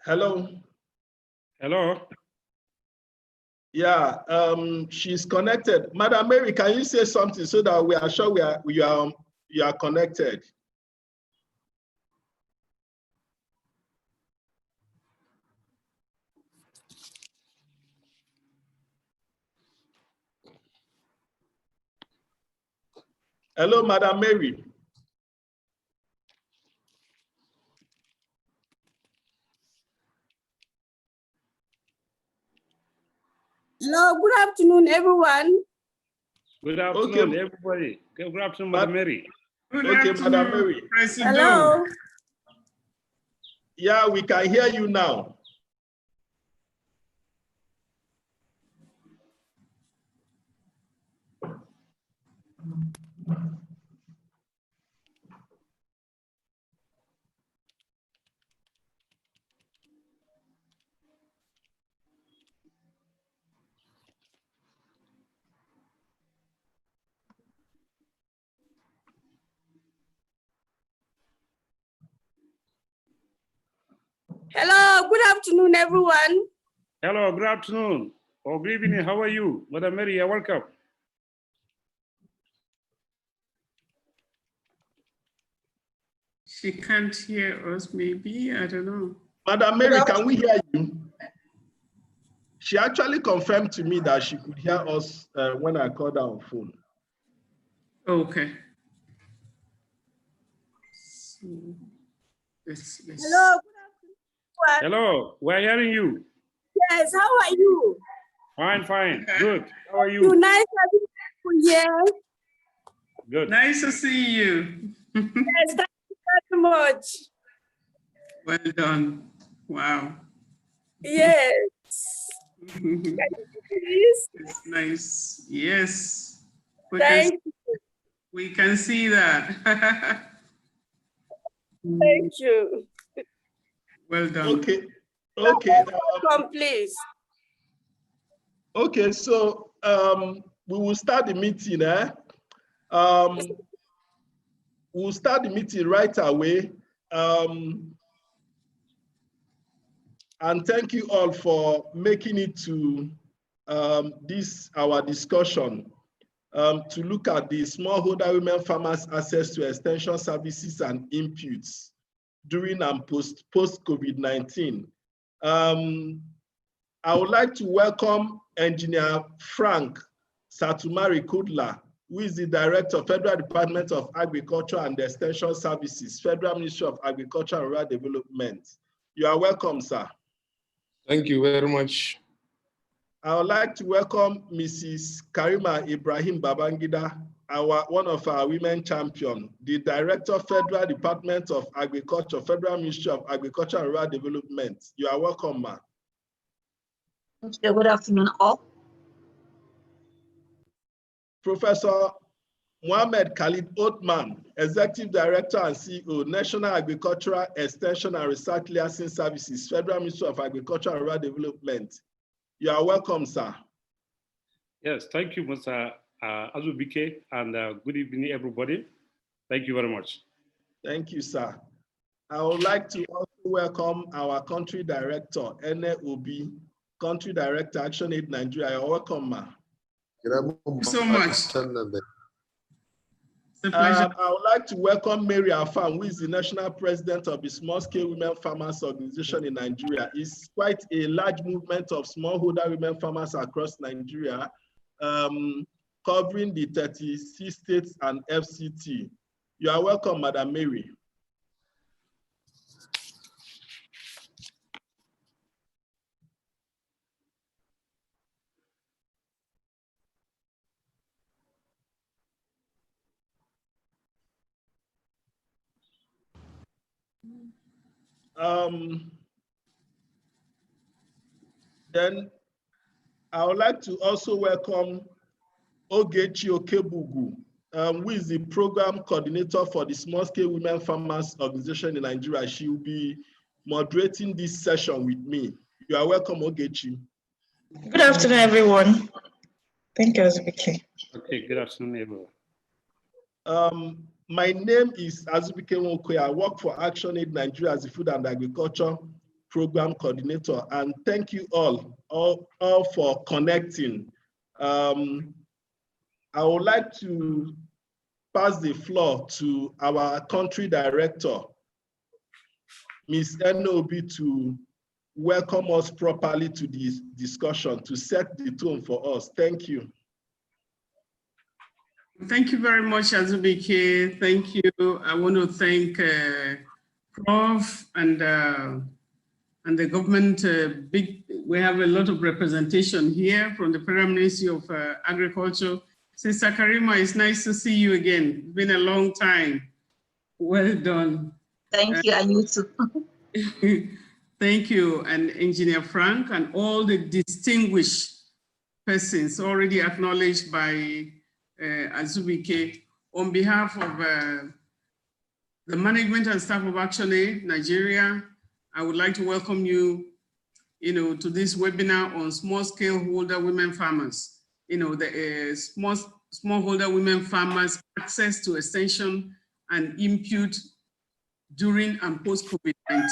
Hello. Hello. Yeah, she's connected. Madam Mary, can you say something so that we are sure you are connected? Hello, Madam Mary. Hello, good afternoon, everyone. Good afternoon, everybody. Good afternoon, Madam Mary. Good afternoon, Madam Mary. President. Hello. Yeah, we can hear you now. Hello, good afternoon, everyone. Hello, good afternoon. Or good evening, how are you? Madam Mary, you're welcome. She can't hear us, maybe, I don't know. Madam Mary, can we hear you? She actually confirmed to me that she could hear us when I called her on phone. Okay. So, Hello, good afternoon. Hello, we're hearing you. Yes, how are you? Fine, fine, good. How are you? Nice having you here. Good. Nice to see you. Yes, thank you very much. Well done. Wow. Yes. Can you please? It's nice. Yes. Thank you. We can see that. Thank you. Well done. Okay. Okay. Welcome, please. Okay, so we will start the meeting. We'll start the meeting right away. And thank you all for making it to our discussion to look at the smallholder women farmers' access to extension services and inputs during and post COVID-19. I would like to welcome Engineer Frank Satumari Kudla, who is the Director of Federal Department of Agriculture and Extension Services, Federal Ministry of Agriculture and Rural Development. You are welcome, sir. Thank you very much. I would like to welcome Mrs. Karima Ibrahim Babangida, one of our women champion, the Director, Federal Department of Agriculture, Federal Ministry of Agriculture and Rural Development. You are welcome, ma'am. Thank you. Good afternoon, all. Professor Mohammed Khalid Othman, Executive Director and CEO, National Agricultural Extension and Research Liaison Services, Federal Ministry of Agriculture and Rural Development. You are welcome, sir. Yes, thank you, Mr. Azubike, and good evening, everybody. Thank you very much. Thank you, sir. I would like to also welcome our Country Director, Ene Obi, Country Director, ActionAidNigeria. You're welcome, ma. Thank you so much. I would like to welcome Mary Afam, who is the National President of the Small Scale Women Farmers Organization in Nigeria. It's quite a large movement of smallholder women farmers across Nigeria, covering the 36 states and FCT. You are welcome, Madam Mary. Then I would like to also welcome Ogechi Okebugu, who is the program coordinator for the Small Scale Women Farmers Organization in Nigeria. She will be moderating this session with me. You are welcome, Ogechi. Good afternoon, everyone. Thank you, Azubike. Okay, good afternoon, everyone. My name is Azubike Nwokwe. I work for ActionAidNigeria as the Food and Agriculture Program Coordinator. And thank you all for connecting. I would like to pass the floor to our country director, Ms. Ene Obi, to welcome us properly to this discussion, to set the tone for us. Thank you. Thank you very much, Azubike. Thank you. I want to thank Prof and the government. We have a lot of representation here from the Federal Ministry of Agriculture. Sister Karima, it's nice to see you again. It's been a long time. Well done. Thank you, and you too. Thank you, and Engineer Frank, and all the distinguished persons already acknowledged by Azubike. On behalf of the management and staff of ActionAid Nigeria, I would like to welcome you, to this webinar on small-scale holder women farmers. The smallholder women farmers' access to extension and input during and post-COVID-19.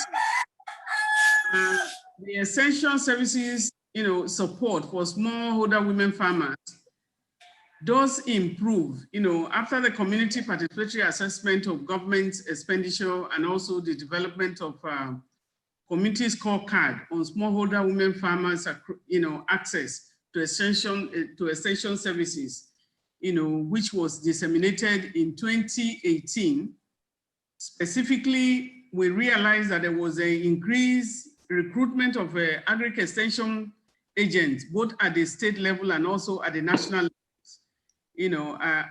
The essential services, support for smallholder women farmers does improve, after the community participatory assessment of government expenditure and also the development of community scorecard on smallholder women farmers, access to extension services, which was disseminated in 2018. Specifically, we realized that there was an increased recruitment of agri-extension agents, both at the state level and also at the national levels.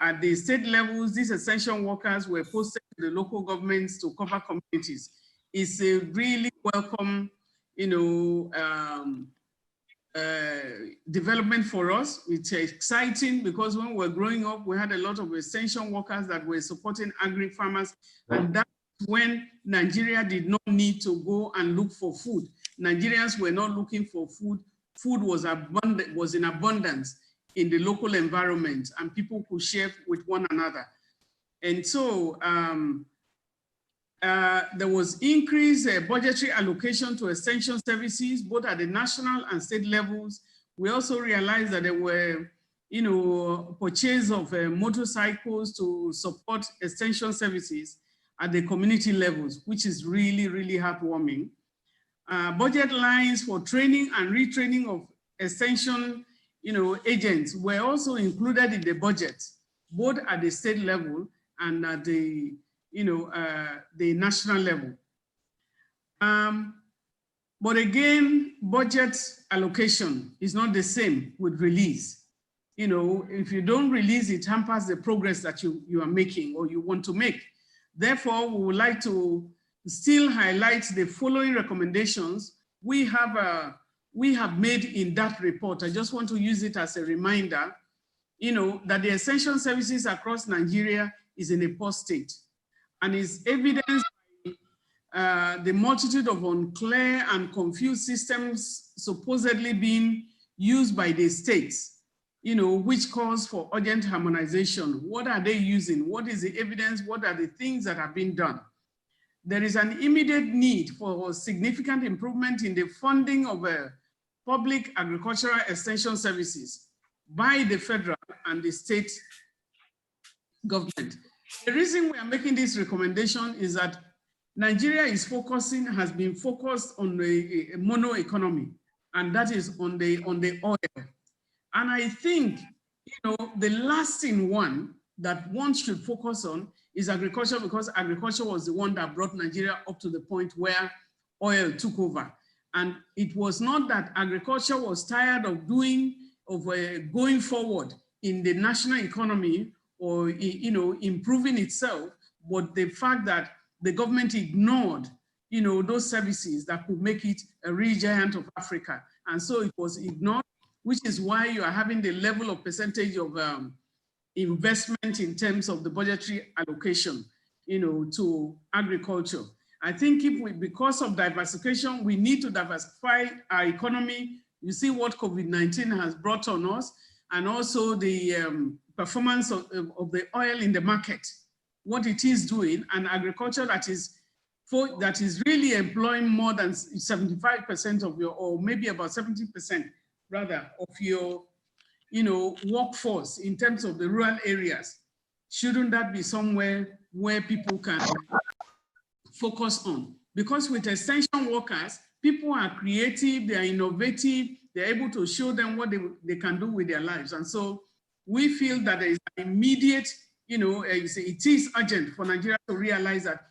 At the state levels, these extension workers were posted to the local governments to cover communities. It's a really welcome, development for us. It's exciting because when we were growing up, we had a lot of extension workers that were supporting agri farmers, and that's when Nigeria did not need to go and look for food. Nigerians were not looking for food. Food was in abundance in the local environment, and people could share with one another. And so there was increased budgetary allocation to extension services, both at the national and state levels. We also realized that there were, purchase of motorcycles to support extension services at the community levels, which is really, really heartwarming. Budget lines for training and retraining of extension, agents were also included in the budget, both at the state level and at the the national level. But again, budget allocation is not the same with release. If you don't release, it hampers the progress that you are making or you want to make. Therefore, we would like to still highlight the following recommendations we have made in that report. I just want to use it as a reminder, that the essential services across Nigeria is in a poor state, and is evidenced by the multitude of unclear and confused systems supposedly being used by the states, which calls for urgent harmonization. What are they using? What is the evidence? What are the things that have been done? There is an immediate need for significant improvement in the funding of public agricultural extension services by the federal and the state government. The reason we are making this recommendation is that Nigeria has been focused on a mono economy, and that is on the oil. And I think, the lasting one that one should focus on is agriculture, because agriculture was the one that brought Nigeria up to the point where oil took over. And it was not that agriculture was tired of going forward in the national economy or improving itself, but the fact that the government ignored those services that could make it a real giant of Africa. And so it was ignored, which is why you are having the level of percentage of investment in terms of the budgetary allocation to agriculture. I think because of diversification, we need to diversify our economy. You see what COVID-19 has brought on us, and also the performance of the oil in the market, what it is doing, and agriculture that is that is really employing more than 75% of your, or maybe about 70% rather, of your, workforce in terms of the rural areas, shouldn't that be somewhere where people can focus on? Because with extension workers, people are creative, they are innovative, they're able to show them what they can do with their lives. And so we feel that there is an immediate, it is urgent for Nigeria to realize that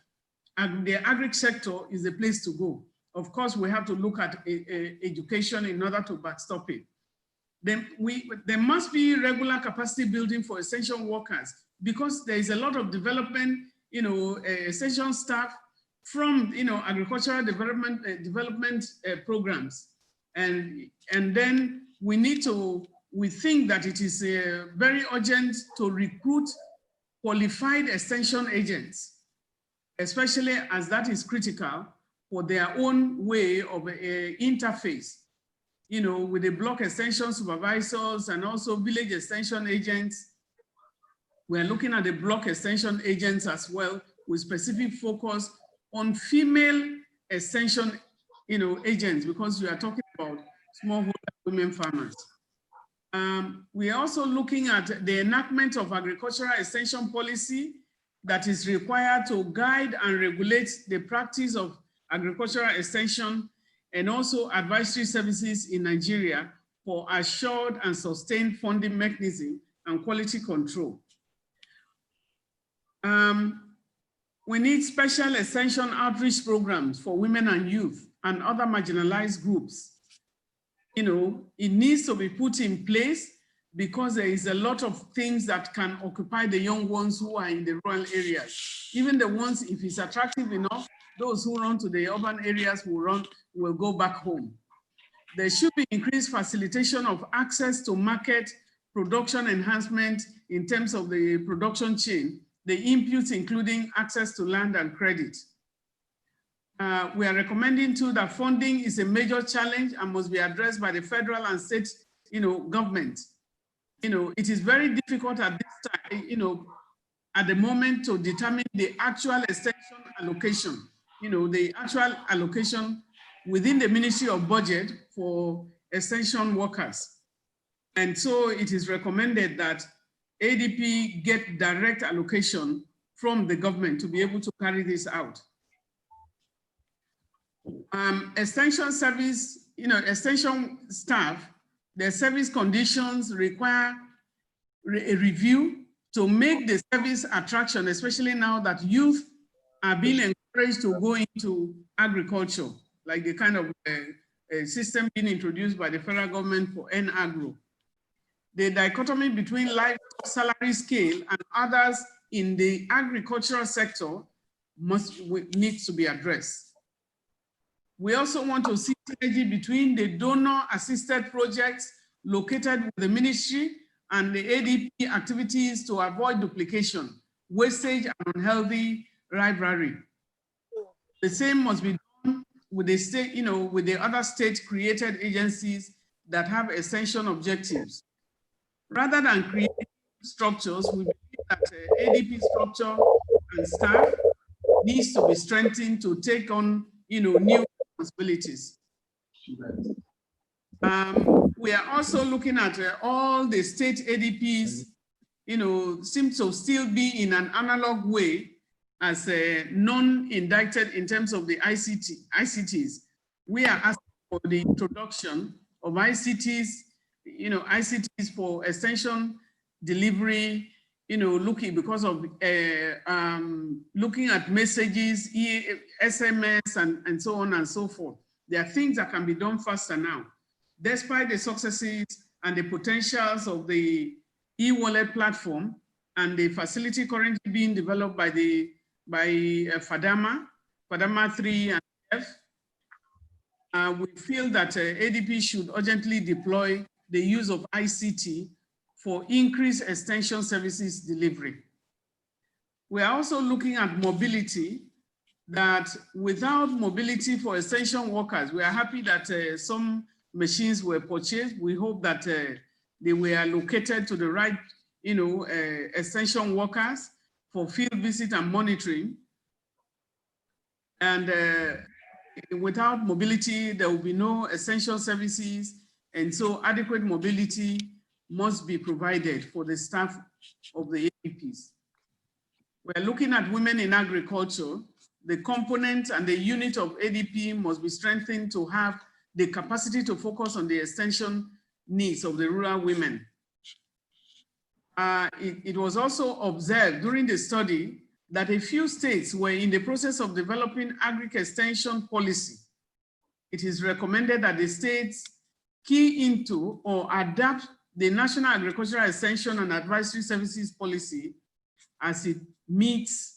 the agri sector is the place to go. Of course, we have to look at education in order to backstop it. Then there must be regular capacity building for essential workers, because there is a lot of development, essential staff from, agricultural development programs. And then we think that it is very urgent to recruit qualified extension agents, especially as that is critical for their own way of interface, with the block extension supervisors and also village extension agents. We're looking at the block extension agents as well, with specific focus on female extension, agents, because we are talking about smallholder women farmers. We are also looking at the enactment of agricultural extension policy that is required to guide and regulate the practice of agricultural extension and also advisory services in Nigeria for assured and sustained funding mechanism and quality control. We need special extension outreach programs for women and youth and other marginalized groups. It needs to be put in place because there is a lot of things that can occupy the young ones who are in the rural areas. Even the ones, if it's attractive enough, those who run to the urban areas will go back home. There should be increased facilitation of access to market, production enhancement in terms of the production chain, the inputs including access to land and credit. We are recommending too that funding is a major challenge and must be addressed by the federal and state, government. It is very difficult at this time, at the moment to determine the actual extension allocation, the actual allocation within the Ministry of Budget for extension workers. And so it is recommended that ADP get direct allocation from the government to be able to carry this out. Extension service, extension staff, their service conditions require a review to make the service attraction, especially now that youth are being encouraged to go into agriculture, like the kind of system being introduced by the federal government for N-Agro. The dichotomy between livestock salary scale and others in the agricultural sector needs to be addressed. We also want to see synergy between the donor-assisted projects located with the ministry and the ADP activities to avoid duplication, wastage, and unhealthy rivalry. The same must be done with the state, with the other state-created agencies that have extension objectives. Rather than creating structures, we believe that ADP structure and staff needs to be strengthened to take on, new responsibilities. We are also looking at all the state ADPs, seem to still be in an analog way as non-indicted in terms of the ICTs. We are asking for the introduction of ICTs, ICTs for extension delivery, looking because of looking at messages, SMS, and so on and so forth. There are things that can be done faster now. Despite the successes and the potentials of the e-wallet platform and the facility currently being developed by FADAMA 3 and F, we feel that ADP should urgently deploy the use of ICT for increased extension services delivery. We are also looking at mobility, that without mobility for extension workers, we are happy that some machines were purchased. We hope that they were allocated to the right, extension workers for field visit and monitoring. And without mobility, there will be no essential services. And so adequate mobility must be provided for the staff of the APPs. We're looking at women in agriculture. The component and the unit of ADP must be strengthened to have the capacity to focus on the extension needs of the rural women. It was also observed during the study that a few states were in the process of developing agri-extension policy. It is recommended that the states key into or adapt the National Agricultural Extension and Advisory Services Policy as it meets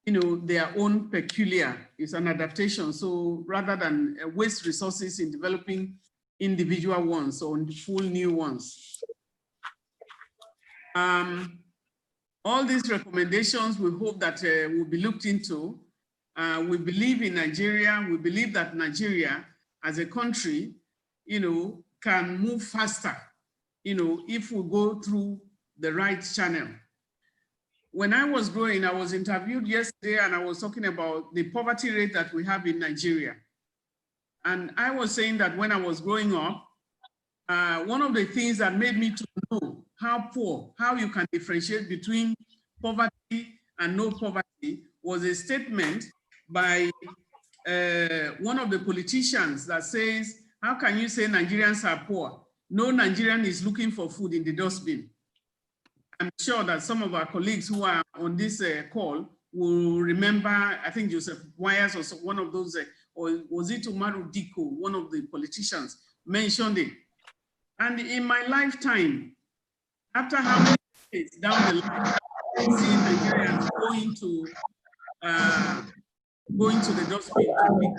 their own peculiar, it's an adaptation. So rather than waste resources in developing individual ones or full new ones. All these recommendations, we hope that will be looked into. We believe in Nigeria. We believe that Nigeria as a country, can move faster, if we go through the right channel. When I was growing, I was interviewed yesterday and I was talking about the poverty rate that we have in Nigeria. And I was saying that when I was growing up, one of the things that made me to know how you can differentiate between poverty and no poverty was a statement by one of the politicians that says, how can you say Nigerians are poor? No Nigerian is looking for food in the dustbin. I'm sure that some of our colleagues who are on this call will remember, I think Joseph Wires or one of those, or was it Umaru Diko, one of the politicians mentioned it. And in my lifetime, after how many days down the line, I see Nigerians going to the dustbin to pick.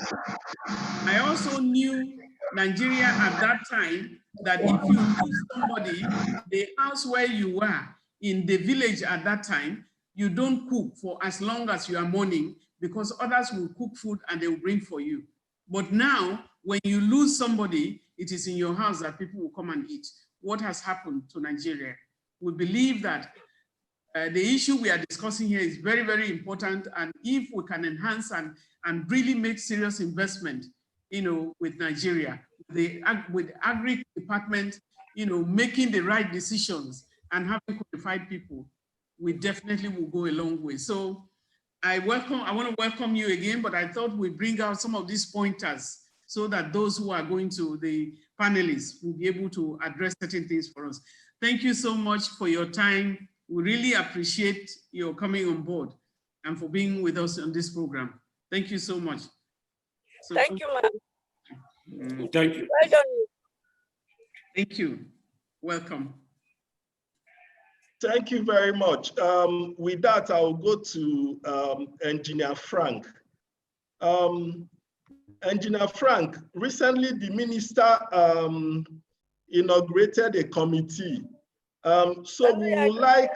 I also knew Nigeria at that time, that if you lose somebody, the house where you were in the village at that time, you don't cook for as long as you are mourning, because others will cook food and they will bring for you. But now, when you lose somebody, it is in your house that people will come and eat. What has happened to Nigeria? We believe that the issue we are discussing here is very, very important. And if we can enhance and really make serious investment, with Nigeria, with Agri Department, making the right decisions and having qualified people, we definitely will go a long way. So I want to welcome you again, but I thought we'd bring out some of these pointers so that those who are going to the panelists will be able to address certain things for us. Thank you so much for your time. We really appreciate your coming on board and for being with us on this program. Thank you so much. So, thank you, ma'am. Thank you. Well done. Thank you. Welcome. Thank you very much. With that, I'll go to Engineer Frank. Engineer Frank, recently the minister inaugurated a committee. So we would like,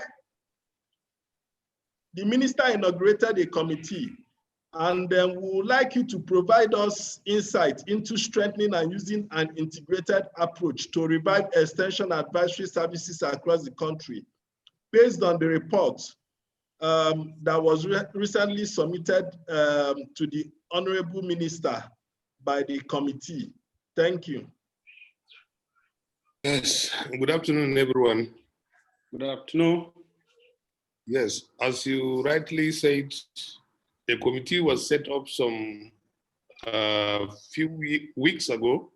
the minister inaugurated a committee, and then we would like you to provide us insight into strengthening and using an integrated approach to revive extension advisory services across the country, based on the report that was recently submitted to the Honorable Minister by the committee. Thank you. Yes, good afternoon, everyone. Good afternoon. Yes, as you rightly said, the committee was set up some few weeks ago,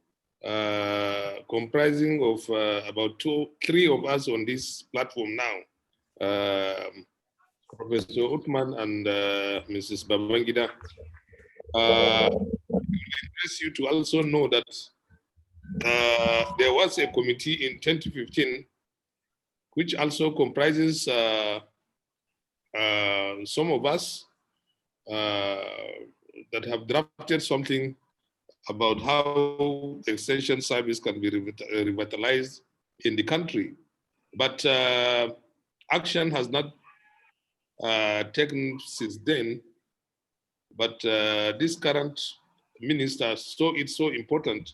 comprising of about 3 of us on this platform now, Professor Othman and Mrs. Babangida. I interest you to also know that there was a committee in 2015 which also comprises some of us that have drafted something about how the extension service can be revitalized in the country. But action has not taken since then. But this current minister saw it so important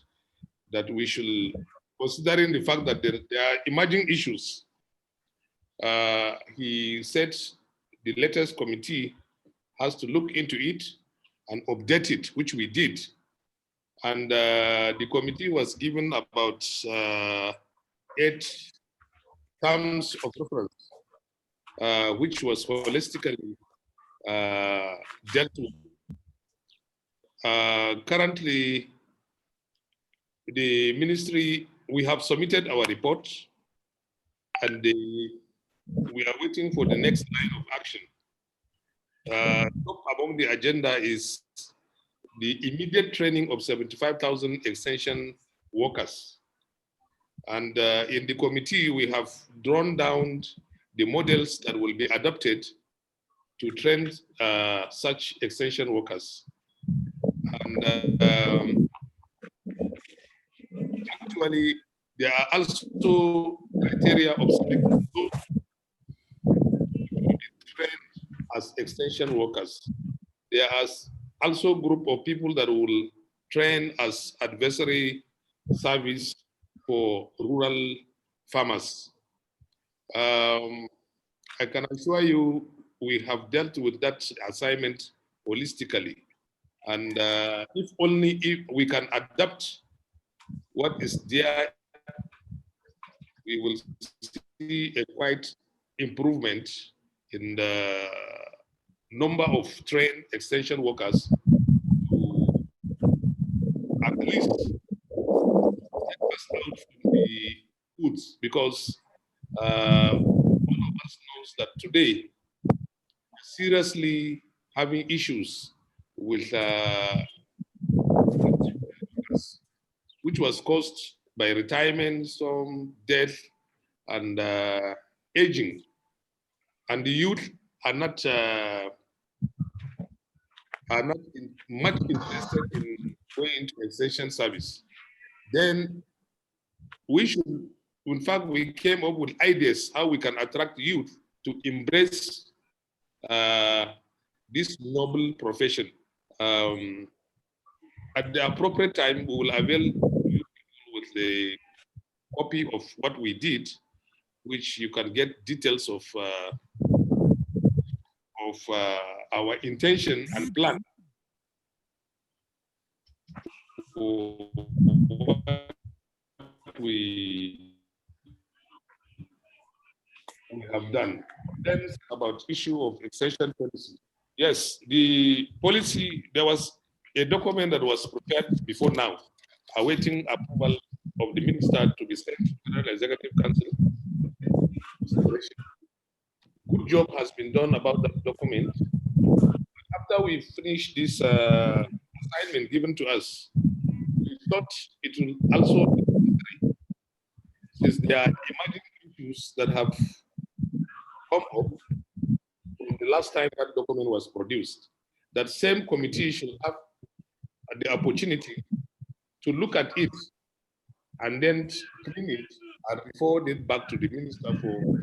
that we should, considering the fact that there are emerging issues, he said the latest committee has to look into it and update it, which we did. And the committee was given about 8 terms of reference, which was holistically dealt with. Currently, the ministry, we have submitted our report, and we are waiting for the next line of action. Top among the agenda is the immediate training of 75,000 extension workers. And in the committee, we have drawn down the models that will be adopted to train such extension workers. And actually, there are also criteria of selection to be trained as extension workers. There are also a group of people that will train as advisory service for rural farmers. I can assure you, we have dealt with that assignment holistically. And if only if we can adapt what is there, we will see a quite improvement in the number of trained extension workers to at least take us out from the woods, because all of us knows that today seriously having issues with which was caused by retirement, some death, and aging. And the youth are not much interested in going into extension service. Then we should, in fact, we came up with ideas how we can attract youth to embrace this noble profession. At the appropriate time, we will avail you with the copy of what we did, which you can get details of our intention and plan for what we have done. Then about issue of extension policy. Yes, the policy, there was a document that was prepared before now, awaiting approval of the minister to be sent to the Federal Executive Council. Good job has been done about that document. After we finish this assignment given to us, we thought it will also be necessary, since there are emerging issues that have come up from the last time that document was produced. That same committee should have the opportunity to look at it and then clean it and forward it back to the minister for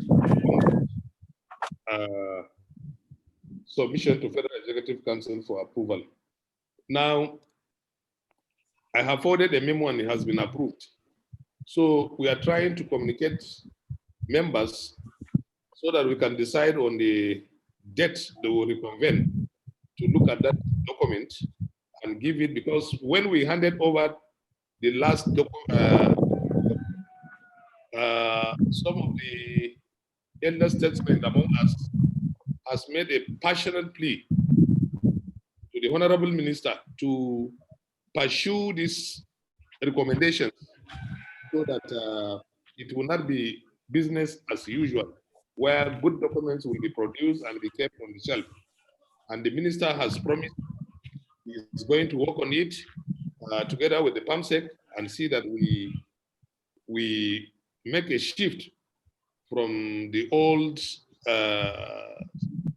submission to Federal Executive Council for approval. Now, I have forwarded a memo and it has been approved. So we are trying to communicate members so that we can decide on the date they will reconvene to look at that document and give it, because when we handed over the last document, some of the elder statesmen among us has made a passionate plea to the Honorable Minister to pursue these recommendations so that it will not be business as usual, where good documents will be produced and be kept on the shelf. And the minister has promised he is going to work on it together with the PAMSEC and see that we make a shift from the old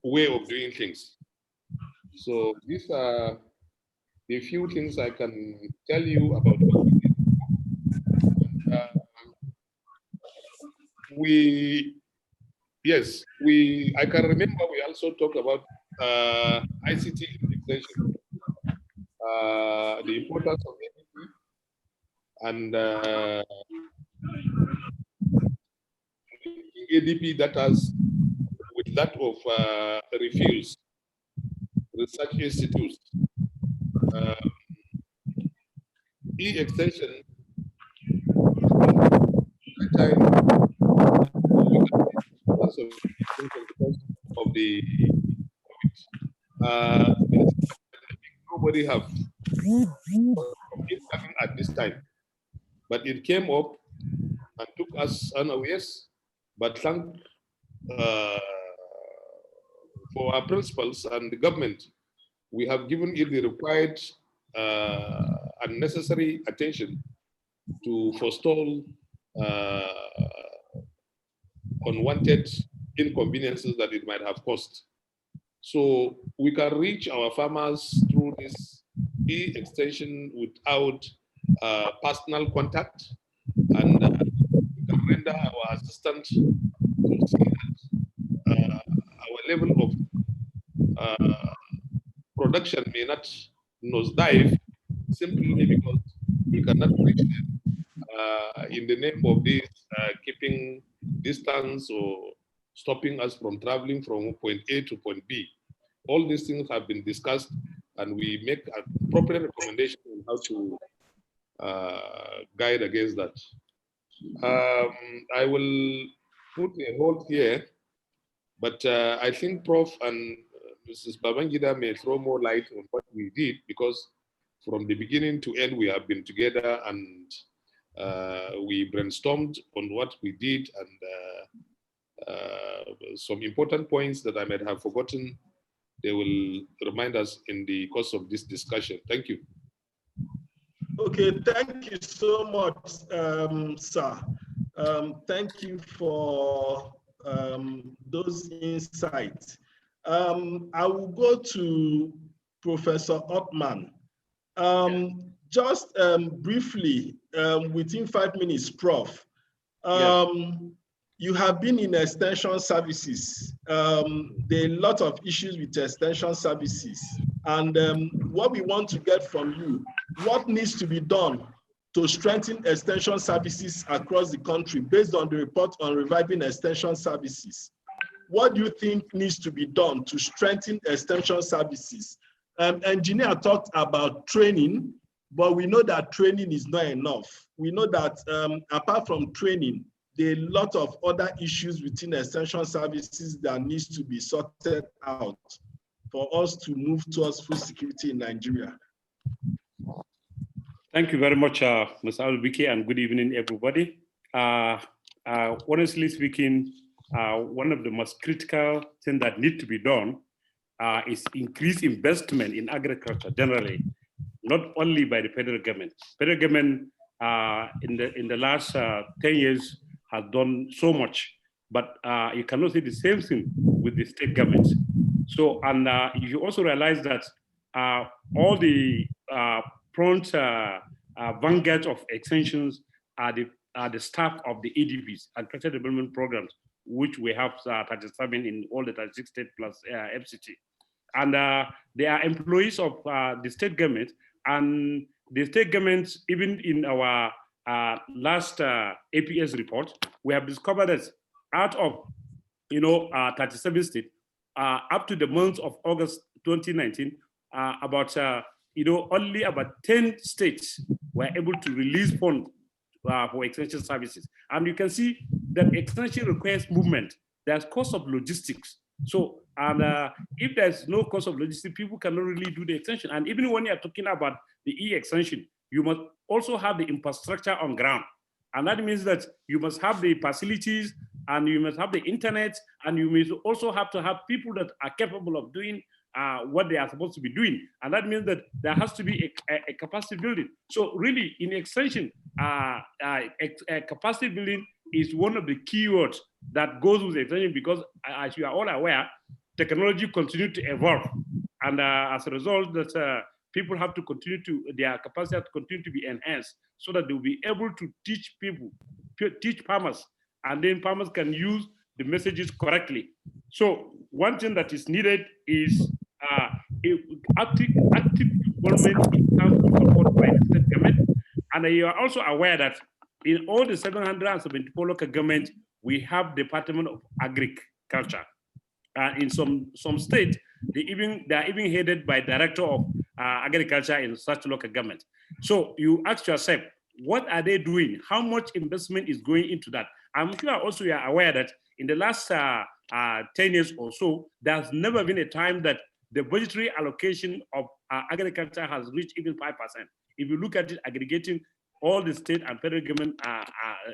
way of doing things. So these are the few things I can tell you about what we did. I can remember we also talked about ICT integration, the importance of ADP and ADP data with that of refuse research institutes E-extension, that time, because of the nobody have at this time, but it came up and took us unawares. But thank for our principals and the government, we have given it the required and necessary attention to forestall unwanted inconveniences that it might have caused. So we can reach our farmers through this e-extension without personal contact, and we can render our assistance to see that our level of production may not nosedive simply because we cannot reach them in the name of this keeping distance or stopping us from traveling from point A to point B. All these things have been discussed, and we make appropriate recommendations on how to guide against that. I will put a hold here, but I think Prof and Mrs. Babangida may throw more light on what we did, because from the beginning to end, we have been together, and we brainstormed on what we did, and some important points that I might have forgotten, they will remind us in the course of this discussion. Thank you. Okay, thank you so much, sir. Thank you for those insights. I will go to Professor Othman. Just briefly, within 5 minutes, Prof. You have been in extension services. There are a lot of issues with extension services. And what we want to get from you, what needs to be done to strengthen extension services across the country based on the report on reviving extension services? What do you think needs to be done to strengthen extension services? Engineer talked about training, but we know that training is not enough. We know that apart from training, there are a lot of other issues within extension services that needs to be sorted out for us to move towards food security in Nigeria. Thank you very much, Mr. Alubike, and good evening, everybody. Honestly speaking, one of the most critical things that need to be done is increased investment in agriculture generally, not only by the federal government. Federal government in the last 10 years has done so much, but you cannot say the same thing with the state governments. So, and you also realize that all the front vanguards of extensions are the staff of the ADPs, Agricultural Development Programs, which we have 37 in all the 36 states plus FCT. And they are employees of the state government, and the state governments, even in our last APS report, we have discovered that out of 37 states, up to the month of August 2019, about only about 10 states were able to release funds for extension services. And you can see that extension requires movement. There's cost of logistics. So, and if there's no cost of logistics, people cannot really do the extension. And even when you're talking about the e-extension, you must also have the infrastructure on ground. And that means that you must have the facilities, and you must have the internet, and you must also have to have people that are capable of doing what they are supposed to be doing. And that means that there has to be a capacity building. So really, in extension, capacity building is one of the keywords that goes with extension, because as you are all aware, technology continues to evolve. And as a result, that people have to continue to, their capacity has to continue to be enhanced so that they'll be able to teach people, teach farmers, and then farmers can use the messages correctly. So one thing that is needed is active involvement in terms of support by the state government. And you are also aware that in all the 774 local governments, we have Department of Agriculture. In some states, they are even headed by Director of agriculture in such local government. So you ask yourself, what are they doing? How much investment is going into that? I'm sure also you are aware that in the last 10 years or so, there's never been a time that the budgetary allocation of agriculture has reached even 5%. If you look at it, aggregating all the state and federal government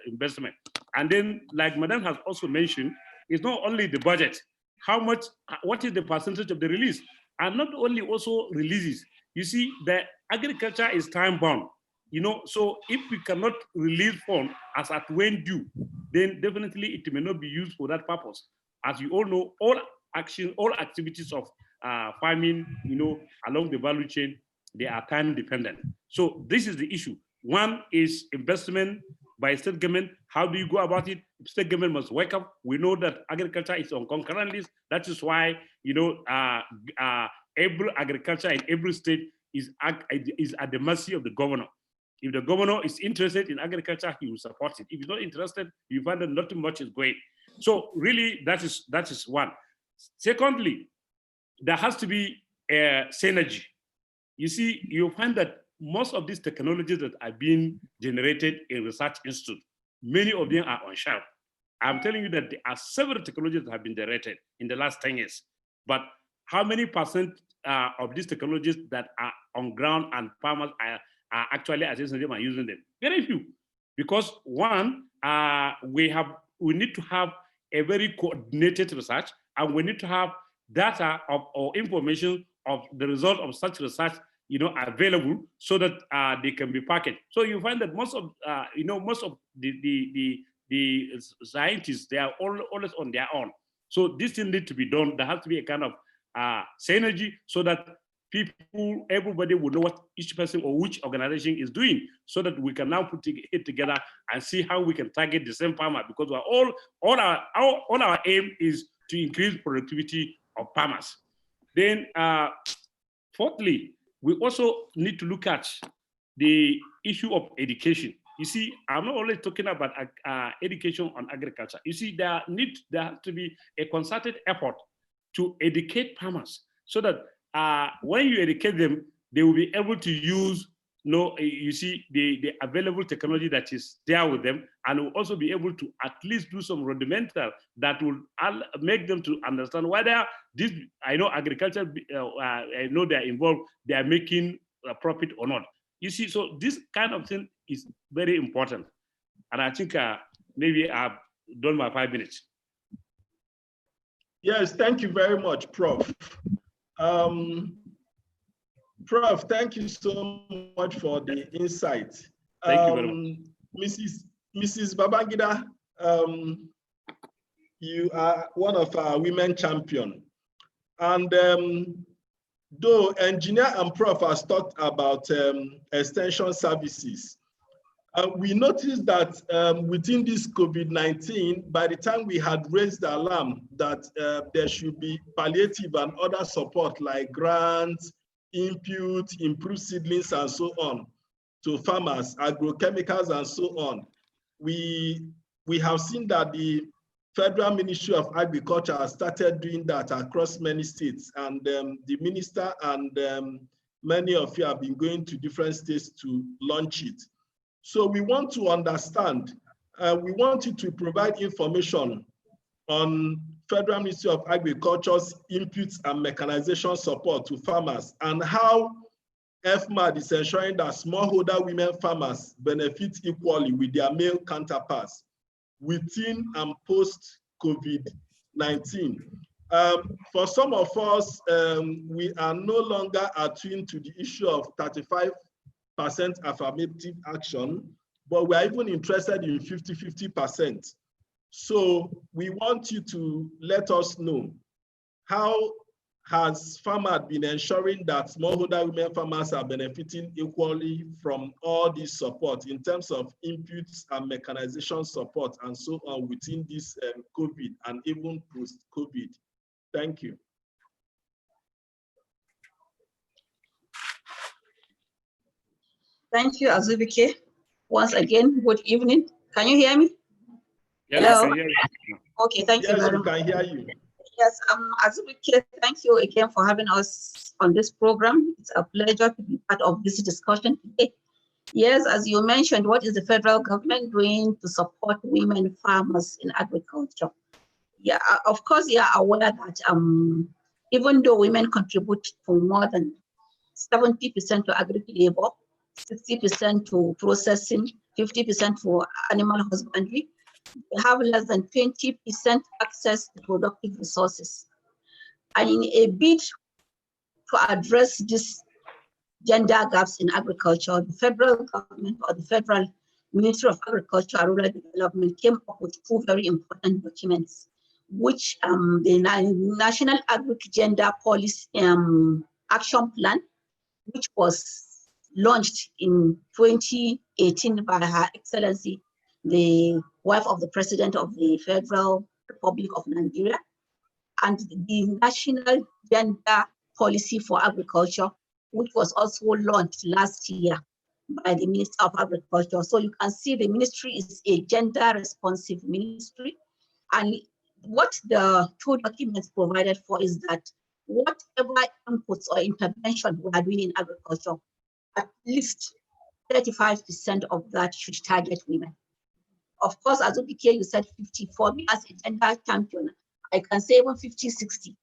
investment. And then, like Madam has also mentioned, it's not only the budget, how much, what is the percentage of the release? And not only also releases, you see, the agriculture is time bound. You know, so if we cannot release funds as at when due, then definitely it may not be used for that purpose. As you all know, all activities of farming, you know, along the value chain, they are time dependent. So this is the issue. One is investment by state government. How do you go about it? State government must wake up. We know that agriculture is on concurrent list. That is why, you know, every agriculture in every state is at the mercy of the governor. If the governor is interested in agriculture, he will support it. If he's not interested, you find that nothing much is going. So really, that is one. Secondly, there has to be a synergy. You see, you find that most of these technologies that are being generated in research institute, many of them are on shelf. I'm telling you that there are several technologies that have been generated in the last 10 years. But how many percent of these technologies that are on ground and farmers are actually assessing them and using them? Very few. Because one, we need to have a very coordinated research, and we need to have data or information of the result of such research, you know, available so that they can be packaged. So you find that most of the scientists, they are always on their own. So this thing needs to be done. There has to be a kind of synergy so that everybody will know what each person or which organization is doing, so that we can now put it together and see how we can target the same farmer, because we're all our aim is to increase productivity of farmers. Then fourthly, we also need to look at the issue of education. You see, I'm not only talking about education on agriculture. You see, there has to be a concerted effort to educate farmers so that when you educate them, they will be able to use, you see, the available technology that is there with them, and will also be able to at least do some rudimental that will make them to understand whether this, I know agriculture, I know they're involved, they are making a profit or not. You see, so this kind of thing is very important. And I think maybe I've done my 5 minutes. Yes, thank you very much, Prof. Prof, thank you so much for the insight. Thank you very much. Mrs. Babangida, you are one of our women champions. And though Engineer and Prof has talked about extension services, we noticed that within this COVID-19, by the time we had raised the alarm that there should be palliative and other support like grants, input, improved seedlings, and so on to farmers, agrochemicals, and so on, we have seen that the Federal Ministry of Agriculture has started doing that across many states, and the minister and many of you have been going to different states to launch it. So we want to understand, we want you to provide information on Federal Ministry of Agriculture's inputs and mechanization support to farmers, and how FMAD is ensuring that smallholder women farmers benefit equally with their male counterparts within and post COVID-19. For some of us, we are no longer attuned to the issue of 35% affirmative action, but we are even interested in 50-50%. So we want you to let us know, how has FAMAD been ensuring that smallholder women farmers are benefiting equally from all this support in terms of inputs and mechanization support and so on within this COVID and even post-COVID? Thank you. Thank you, Azubike. Once again, good evening. Can you hear me? Yes, hello? I can hear you. Okay, thank you very much. Yes, we can hear you. Yes, Azubike, thank you again for having us on this program. It's a pleasure to be part of this discussion today. Yes, as you mentioned, what is the federal government doing to support women farmers in agriculture? Yeah, of course, you are aware that even though women contribute to more than 70% to agri-labor, 60% to processing, 50% for animal husbandry, they have less than 20% access to productive resources. And in a bid to address these gender gaps in agriculture, the federal government or the Federal Ministry of Agriculture and Rural Development came up with two very important documents, which the National Agri-Gender Policy Action Plan, which was launched in 2018 by Her Excellency, the wife of the President of the Federal Republic of Nigeria, and the National Gender Policy for Agriculture, which was also launched last year by the Minister of Agriculture. So you can see the ministry is a gender responsive ministry. And what the two documents provided for is that whatever inputs or intervention we are doing in agriculture, at least 35% of that should target women. Of course, as OPK, you said 50. For me as a gender champion, I can say even 50, 60.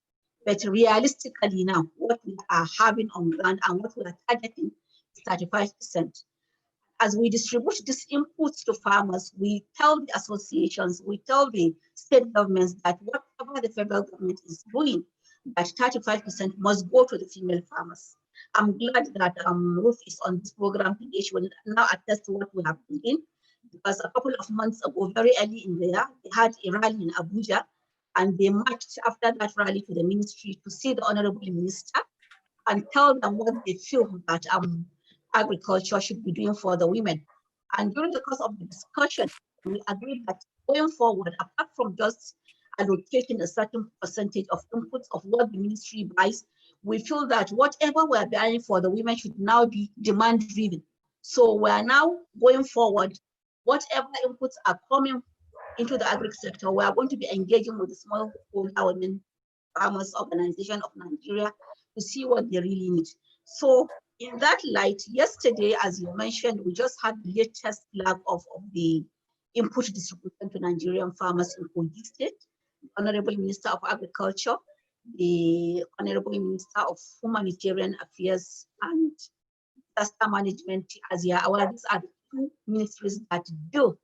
But realistically now, what we are having on ground and what we are targeting is 35%. As we distribute these inputs to farmers, we tell the associations, we tell the state governments that whatever the federal government is doing, that 35% must go to the female farmers. I'm glad that Ruth is on this program today. She will now attest to what we have been in, because a couple of months ago, very early in the year, they had a rally in Abuja, and they marched after that rally to the ministry to see the Honorable Minister and tell them what they feel that agriculture should be doing for the women. And during the course of the discussion, we agreed that going forward, apart from just allocating a certain percentage of inputs of what the ministry buys, we feel that whatever we're buying for the women should now be demand driven. So we're now going forward, whatever inputs are coming into the agri sector, we are going to be engaging with the smallholder women farmers organization of Nigeria to see what they really need. So in that light, yesterday, as you mentioned, we just had the latest flag of the input distribution to Nigerian farmers in Kogi State, the Honorable Minister of Agriculture, the Honorable Minister of Humanitarian Affairs and Disaster Management. As you are aware, these are the two ministries that deal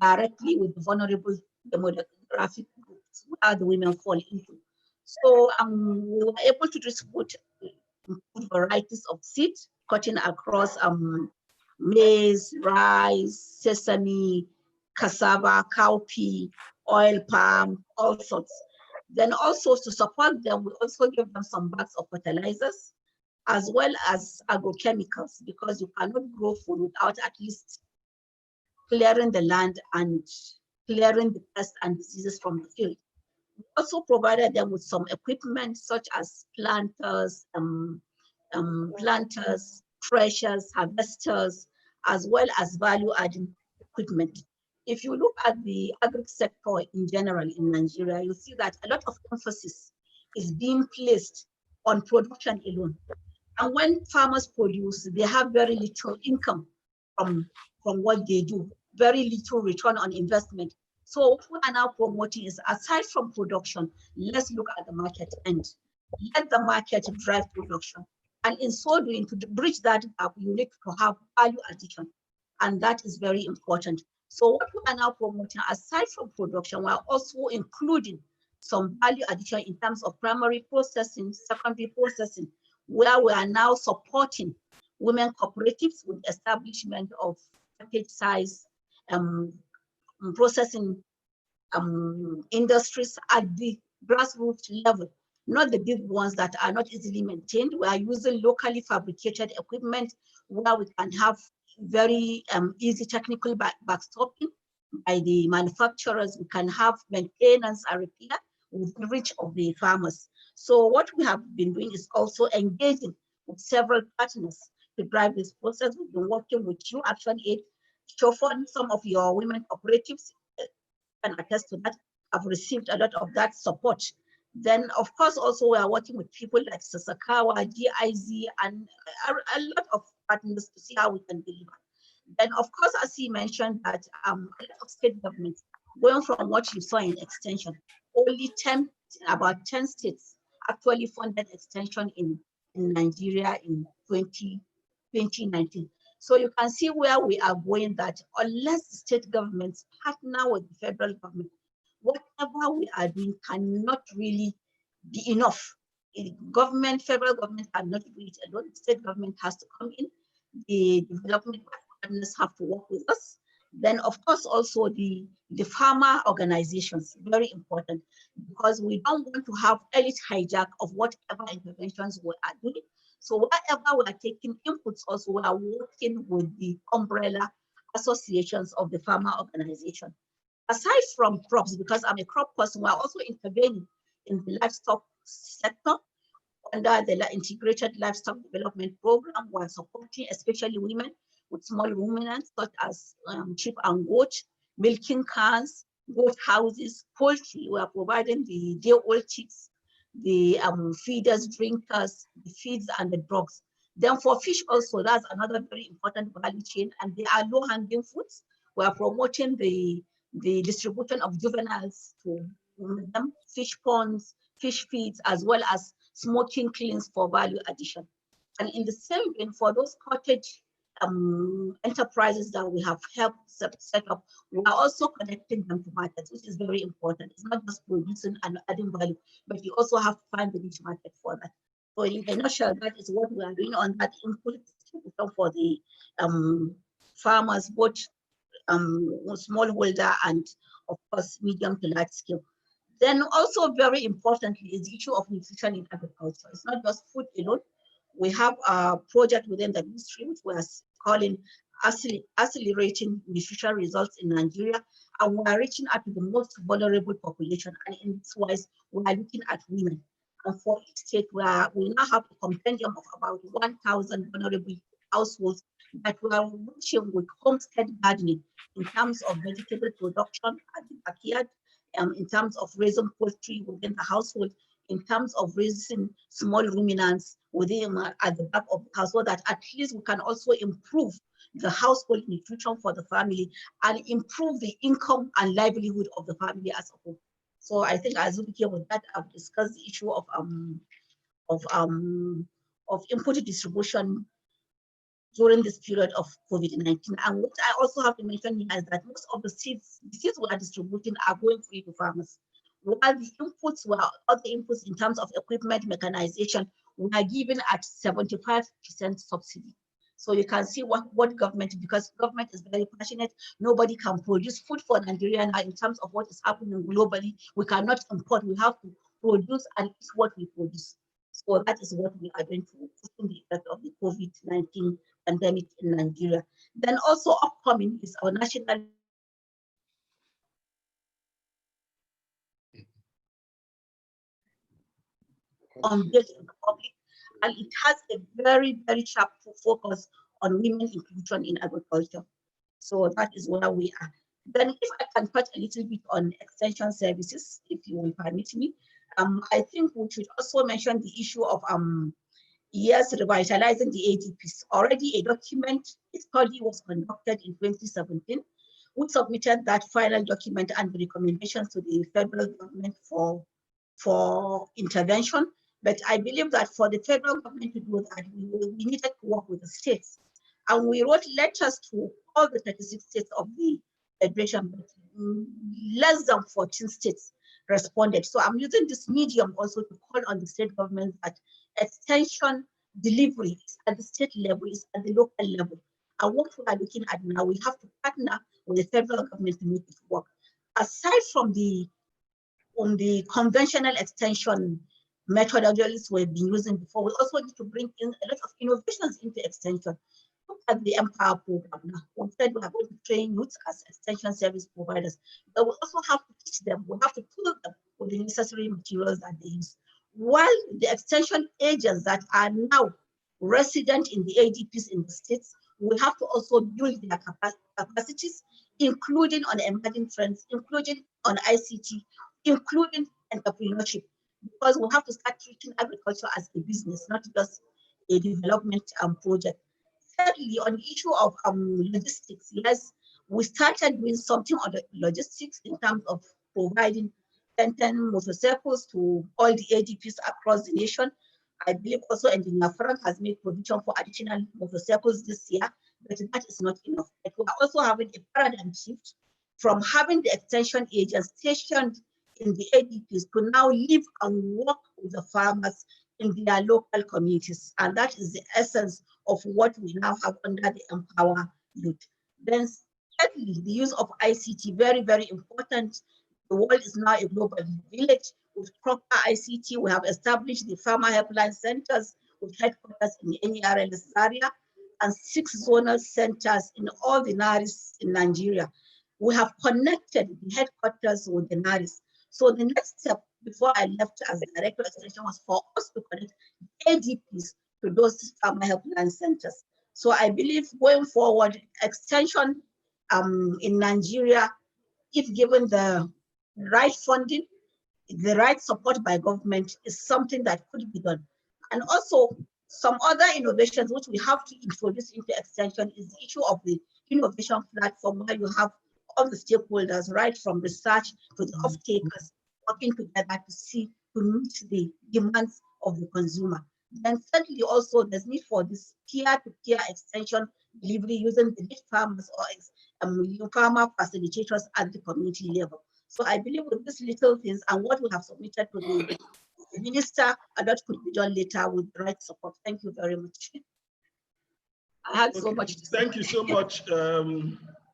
directly with the vulnerable demographic groups where the women fall into. So we were able to distribute varieties of seeds cutting across maize, rice, sesame, cassava, cowpea, oil palm, all sorts. Then also to support them, we also give them some bags of fertilizers as well as agrochemicals, because you cannot grow food without at least clearing the land and clearing the pests and diseases from the field. We also provided them with some equipment such as planters, threshers, harvesters, as well as value-adding equipment. If you look at the agri sector in general in Nigeria, you see that a lot of emphasis is being placed on production alone. And when farmers produce, they have very little income from what they do, very little return on investment. So what we are now promoting is, aside from production, let's look at the market end. Let the market drive production. And in so doing, to bridge that gap, you need to have value addition. And that is very important. So what we are now promoting, aside from production, we are also including some value addition in terms of primary processing, secondary processing, where we are now supporting women cooperatives with establishment of package size processing industries at the grassroots level, not the big ones that are not easily maintained. We are using locally fabricated equipment where we can have very easy technical backstopping by the manufacturers. We can have maintenance and repair within reach of the farmers. So what we have been doing is also engaging with several partners to drive this process. We've been working with you, ActionAid, SWOFON. Some of your women cooperatives can attest to that. I've received a lot of that support Then, of course, also we are working with people like Sasakawa, GIZ, and a lot of partners to see how we can deliver. Then, of course, as he mentioned, that a lot of state governments, going from what you saw in extension, only about 10 states actually funded extension in Nigeria in 2019. So you can see where we are going, that unless the state governments partner with the federal government, whatever we are doing cannot really be enough. Federal government cannot do it alone. State government has to come in. The development partners have to work with us. Then, of course, also the farmer organizations, very important, because we don't want to have elite hijack of whatever interventions we are doing. So whatever we are taking inputs, also we are working with the umbrella associations of the farmer organization. Aside from crops, because I'm a crop person, we are also intervening in the livestock sector under the Integrated Livestock Development Program. We are supporting especially women with small ruminants such as sheep and goat, milking cows, goat houses, poultry. We are providing the day-old chicks, the feeders, drinkers, the feeds, and the drugs. Then for fish also, that's another very important value chain, and they are low-hanging fruits. We are promoting the distribution of juveniles to them, fish ponds, fish feeds, as well as smoking kilns for value addition. And in the same vein, for those cottage enterprises that we have helped set up, we are also connecting them to markets, which is very important. It's not just producing and adding value, but you also have to find the niche market for that. So in a nutshell, that is what we are doing on that input for the farmers, both smallholder and of course medium to large scale. Then also very importantly is the issue of nutrition in agriculture. It's not just food alone. We have a project within the ministry which we are calling Accelerating Nutrition Results in Nigeria, and we are reaching out to the most vulnerable population. And in this wise, we are looking at women. And for each state, we now have a compendium of about 1,000 vulnerable households that we are reaching with homestead gardening in terms of vegetable production at the backyard, in terms of raising poultry within the household, in terms of raising small ruminants within at the back of the house, so that at least we can also improve the household nutrition for the family and improve the income and livelihood of the family as a whole. So I think as we came with that, I've discussed the issue of input distribution during this period of COVID-19. And what I also have to mention here is that most of the seeds we are distributing are going free to farmers, while the inputs were other inputs in terms of equipment, mechanization, we are given at 75% subsidy. So you can see what government, because government is very passionate, nobody can produce food for Nigeria now in terms of what is happening globally. We cannot import, we have to produce and eat what we produce. So that is what we are doing to push the effect of the COVID-19 pandemic in Nigeria. Then also upcoming is our national on built in the public, and it has a very, very sharp focus on women inclusion in agriculture. So that is where we are. Then if I can touch a little bit on extension services, if you will permit me, I think we should also mention the issue of yes, revitalizing the ADPs. Already a study was conducted in 2017. We submitted that final document and the recommendations to the federal government for intervention. But I believe that for the federal government to do that, we needed to work with the states. And we wrote letters to all the 36 states of the federation, but less than 14 states responded. So I'm using this medium also to call on the state government that extension delivery is at the state level, is at the local level. And what we are looking at now, we have to partner with the federal government to make it work. Aside from the conventional extension methodologies we've been using before, we also need to bring in a lot of innovations into extension. Look at the Empower program now. We said we are going to train youth as extension service providers, but we also have to teach them, we have to tool them with the necessary materials that they use. While the extension agents that are now resident in the ADPs in the states, we have to also build their capacities, including on emerging trends, including on ICT, including entrepreneurship. because we have to start treating agriculture as a business, not just a development project. Thirdly, on the issue of logistics, yes, we started doing something on the logistics in terms of providing 10 motorcycles to all the ADPs across the nation. I believe also Engineer Frank has made provision for additional motorcycles this year, but that is not enough. But we are also having a paradigm shift from having the extension agents stationed in the ADPs to now live and work with the farmers in their local communities. And that is the essence of what we now have under the Empower Youth. Then thirdly, the use of ICT, very, very important. The world is now a global village. With proper ICT, we have established the farmer helpline centers with headquarters in the NERLS area and 6 zonal centers in all the NARIs in Nigeria. We have connected the headquarters with the NARIs. So the next step before I left as Director of Extension was for us to connect ADPs to those farmer helpline centers. So I believe going forward, extension in Nigeria, if given the right funding, the right support by government, is something that could be done. And also some other innovations which we have to introduce into extension is the issue of the innovation platform, where you have all the stakeholders, right from research to the off-takers, working together to meet the demands of the consumer. Then thirdly, also there's need for this peer-to-peer extension delivery using the lead farmers or farmer facilitators at the community level. So I believe with these little things and what we have submitted to the minister, and that could be done later with the right support. Thank you very much. I had so much to say. Thank you so much.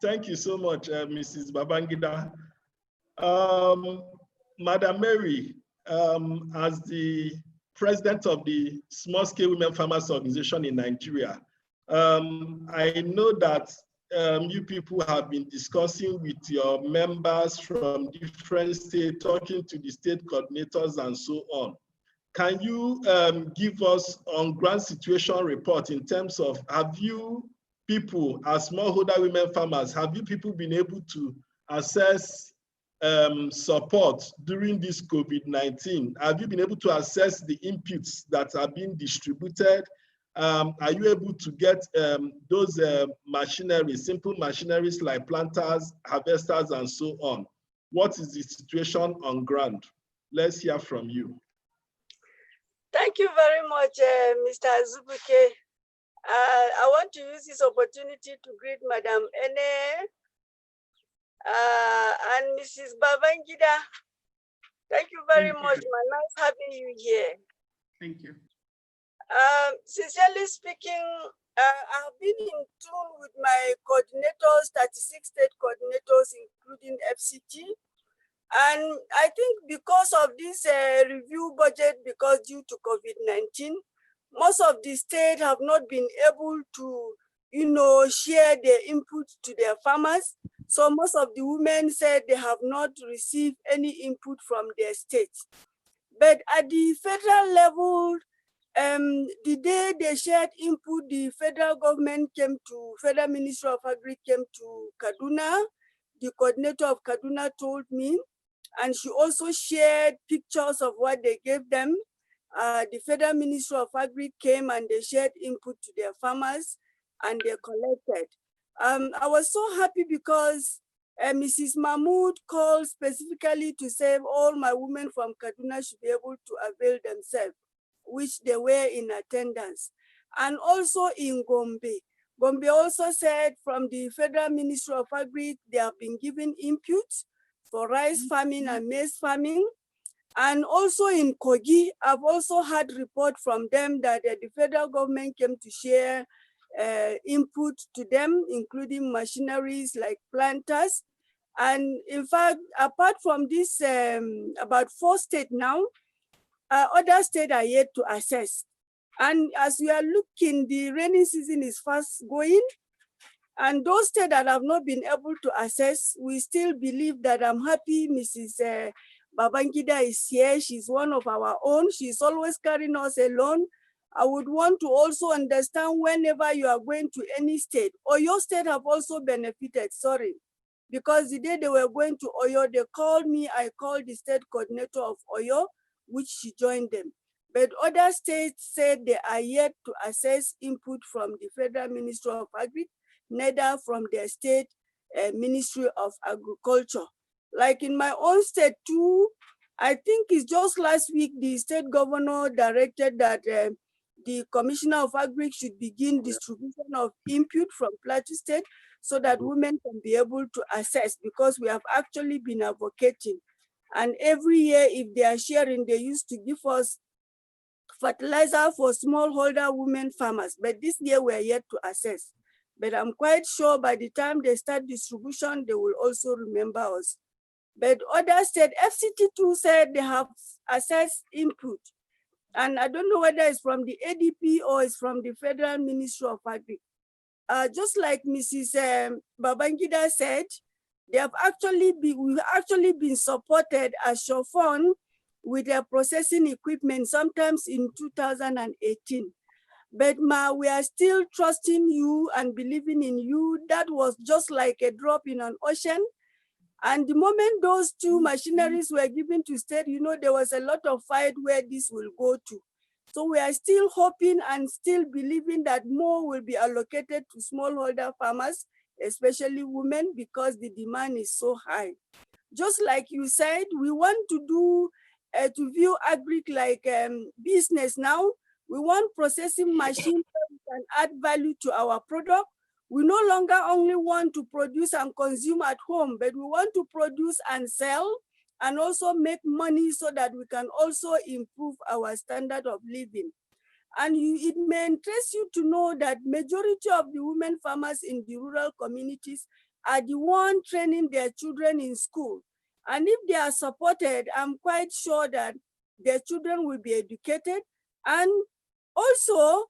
Thank you so much, Mrs. Babangida. Madam Mary, as the president of the Small Scale Women Farmers Organization in Nigeria, I know that you people have been discussing with your members from different states, talking to the state coordinators and so on. Can you give us on-ground situation report in terms of, have you people, as smallholder women farmers, have you people been able to assess support during this COVID-19? Have you been able to assess the inputs that are being distributed? Are you able to get those machinery, simple machineries like planters, harvesters, and so on? What is the situation on ground? Let's hear from you. Thank you very much, Mr. Azubuike. I want to use this opportunity to greet Madam Ene and Mrs. Babangida. Thank you very much. Nice having you here. Thank you. Sincerely speaking, I've been in tune with my coordinators, 36 state coordinators, including FCT. And I think because of this review budget, because due to COVID-19, most of the states have not been able to, share their input to their farmers. So most of the women said they have not received any input from their states. But at the federal level, the day they shared input, the federal government Federal Ministry of Agri came to Kaduna. The coordinator of Kaduna told me, and she also shared pictures of what they gave them. The Federal Ministry of Agri came and they shared input to their farmers and they collected. I was so happy because Mrs. Mahmood called specifically to say all my women from Kaduna should be able to avail themselves, which they were in attendance. And also in Gombe. Gombe also said from the Federal Ministry of Agri, they have been given input for rice farming and maize farming. And also in Kogi, I've also had report from them that the federal government came to share input to them, including machineries like planters. And in fact, apart from this, about 4 states now, other states are yet to assess. And as we are looking, the rainy season is fast going. And those states that have not been able to assess, we still believe that I'm happy Mrs. Babangida is here. She's one of our own. She's always carrying us along. I would want to also understand whenever you are going to any state, or your state have also benefited, sorry. Because the day they were going to Oyo, they called me, I called the state coordinator of Oyo. which she joined them. But other states said they are yet to assess input from the Federal Ministry of Agriculture, neither from their state Ministry of Agriculture. Like in my own state too, I think it's just last week the state governor directed that the Commissioner of Agriculture should begin distribution of input from Plateau State so that women can be able to assess, because we have actually been advocating. And every year, if they are sharing, they used to give us fertilizer for smallholder women farmers. But this year, we are yet to assess. But I'm quite sure by the time they start distribution, they will also remember us. But others said, FCT too said they have assessed input. And I don't know whether it's from the ADP or it's from the Federal Ministry of Agriculture. Just like Mrs. Babangida said, we've actually been supported as SWOFON with their processing equipment, sometimes in 2018. But we are still trusting you and believing in you. That was just like a drop in an ocean. And the moment those two machineries were given to state, there was a lot of fight where this will go to. So we are still hoping and still believing that more will be allocated to smallholder farmers, especially women, because the demand is so high. Just like you said, we want to view agri like business now. We want processing machines that can add value to our product. We no longer only want to produce and consume at home, but we want to produce and sell and also make money so that we can also improve our standard of living. And it may interest you to know that majority of the women farmers in the rural communities are the ones training their children in school. And if they are supported, I'm quite sure that their children will be educated. And also,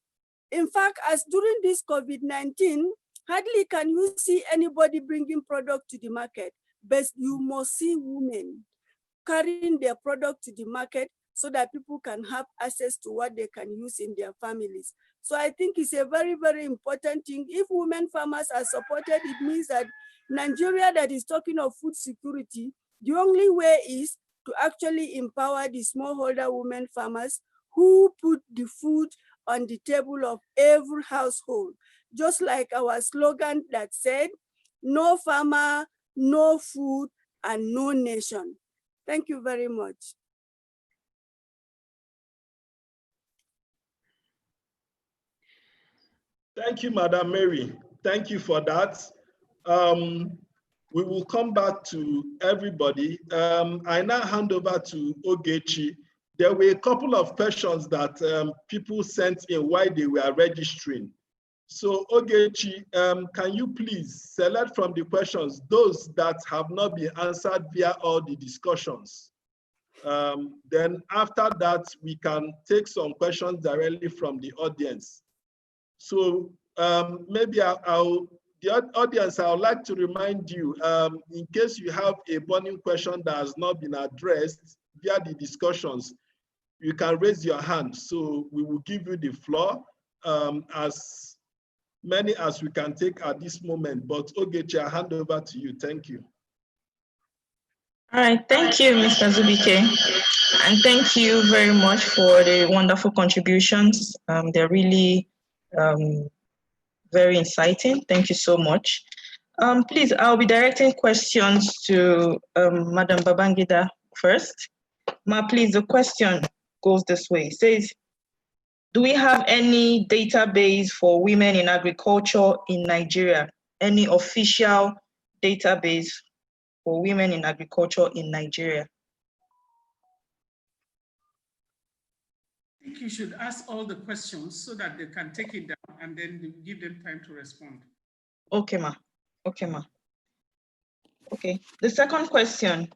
in fact, as during this COVID-19, hardly can you see anybody bringing product to the market, but you must see women carrying their product to the market so that people can have access to what they can use in their families. So I think it's a very, very important thing. If women farmers are supported, it means that Nigeria that is talking of food security, the only way is to actually empower the smallholder women farmers who put the food on the table of every household. Just like our slogan that said, no farmer, no food, and no nation. Thank you very much. Thank you, Madam Mary. Thank you for that. We will come back to everybody. I now hand over to Ogechi. There were a couple of questions that people sent in while they were registering. So Ogechi, can you please select from the questions those that have not been answered via all the discussions? Then after that, we can take some questions directly from the audience. So maybe the audience, I would like to remind you, in case you have a burning question that has not been addressed via the discussions, you can raise your hand. So we will give you the floor as many as we can take at this moment. But Ogechi, I hand over to you. Thank you. All right, thank you, Mr. Zubike. And thank you very much for the wonderful contributions. They're really very inciting. Thank you so much. Please, I'll be directing questions to Madam Babangida first. Ma, please, the question goes this way. It says, do we have any database for women in agriculture in Nigeria? Any official database for women in agriculture in Nigeria? I think you should ask all the questions so that they can take it down and then give them time to respond. Okay, ma. Okay, ma. Okay. The second question.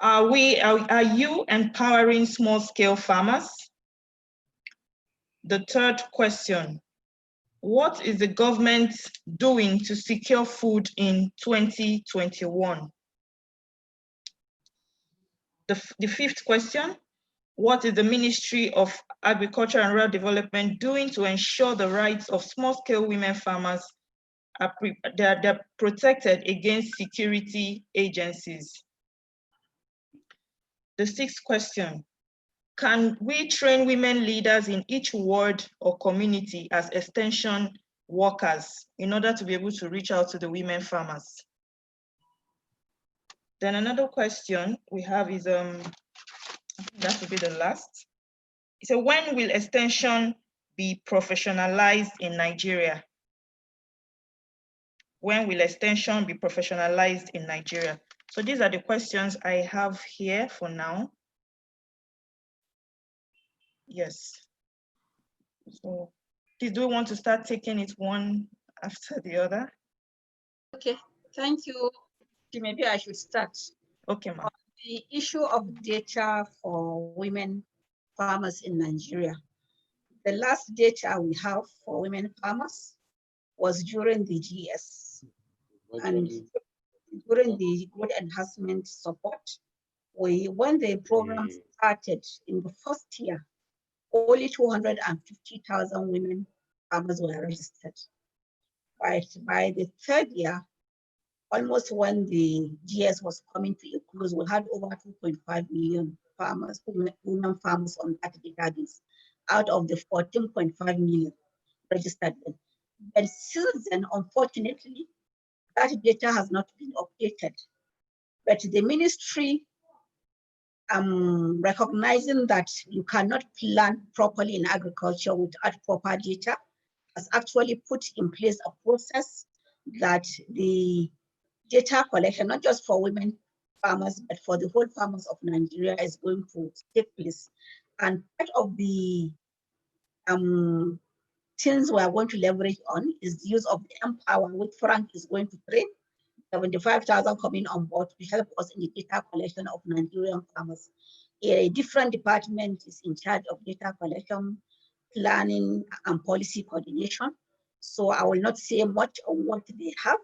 Are you empowering small-scale farmers? The third question. What is the government doing to secure food in 2021? The fifth question. What is the Ministry of Agriculture and Rural Development doing to ensure the rights of small-scale women farmers are they're protected against security agencies? the sixth question. Can we train women leaders in each ward or community as extension workers in order to be able to reach out to the women farmers? Then another question we have is, I think that will be the last. So when will extension be professionalized in Nigeria? When will extension be professionalized in Nigeria? So these are the questions I have here for now. Yes. So do we want to start taking it one after the other? Okay, thank you. Maybe I should start. Okay, ma'am. The issue of data for women farmers in Nigeria. The last data we have for women farmers was during the GS. And during the growth enhancement support, when the program started in the first year, only 250,000 women farmers were registered. By the third year, almost when the GS was coming to a close, we had over 2.5 million farmers, women farmers on that database, out of the 14.5 million registered. And since then, unfortunately, that data has not been updated. But the ministry, recognizing that you cannot plan properly in agriculture without proper data, has actually put in place a process that the data collection, not just for women farmers, but for the whole farmers of Nigeria, is going to take place. And part of the things we are going to leverage on is the use of the Empower, which Frank is going to train 75,000 coming on board to help us in the data collection of Nigerian farmers. A different department is in charge of data collection, planning, and policy coordination. So I will not say much on what they have,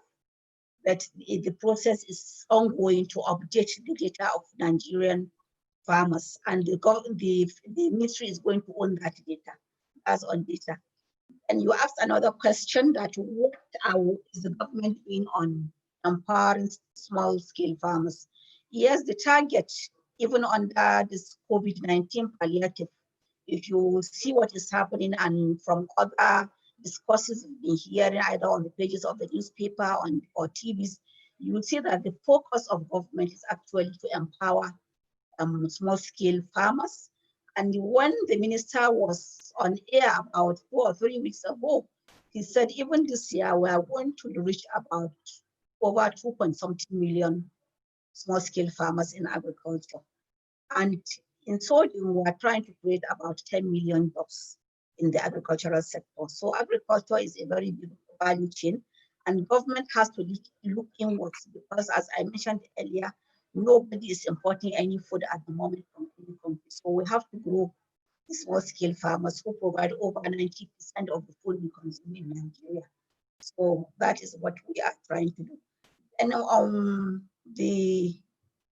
but the process is ongoing to update the data of Nigerian farmers, and the ministry is going to own that data as on data. And you asked another question, that what is the government doing on empowering small-scale farmers? Yes, the target, even under this COVID-19 palliative, if you see what is happening and from other discourses we've been hearing either on the pages of the newspaper or TVs, you will see that the focus of government is actually to empower small-scale farmers. And when the minister was on air about 4 or 3 weeks ago, he said even this year we are going to reach about over 2.something million small-scale farmers in agriculture. And in so doing, we are trying to create about 10 million jobs in the agricultural sector. So agriculture is a very big value chain, and government has to look inwards, because as I mentioned earlier, nobody is importing any food at the moment from any country. So we have to grow the small-scale farmers who provide over 90% of the food we consume in Nigeria. So that is what we are trying to do. And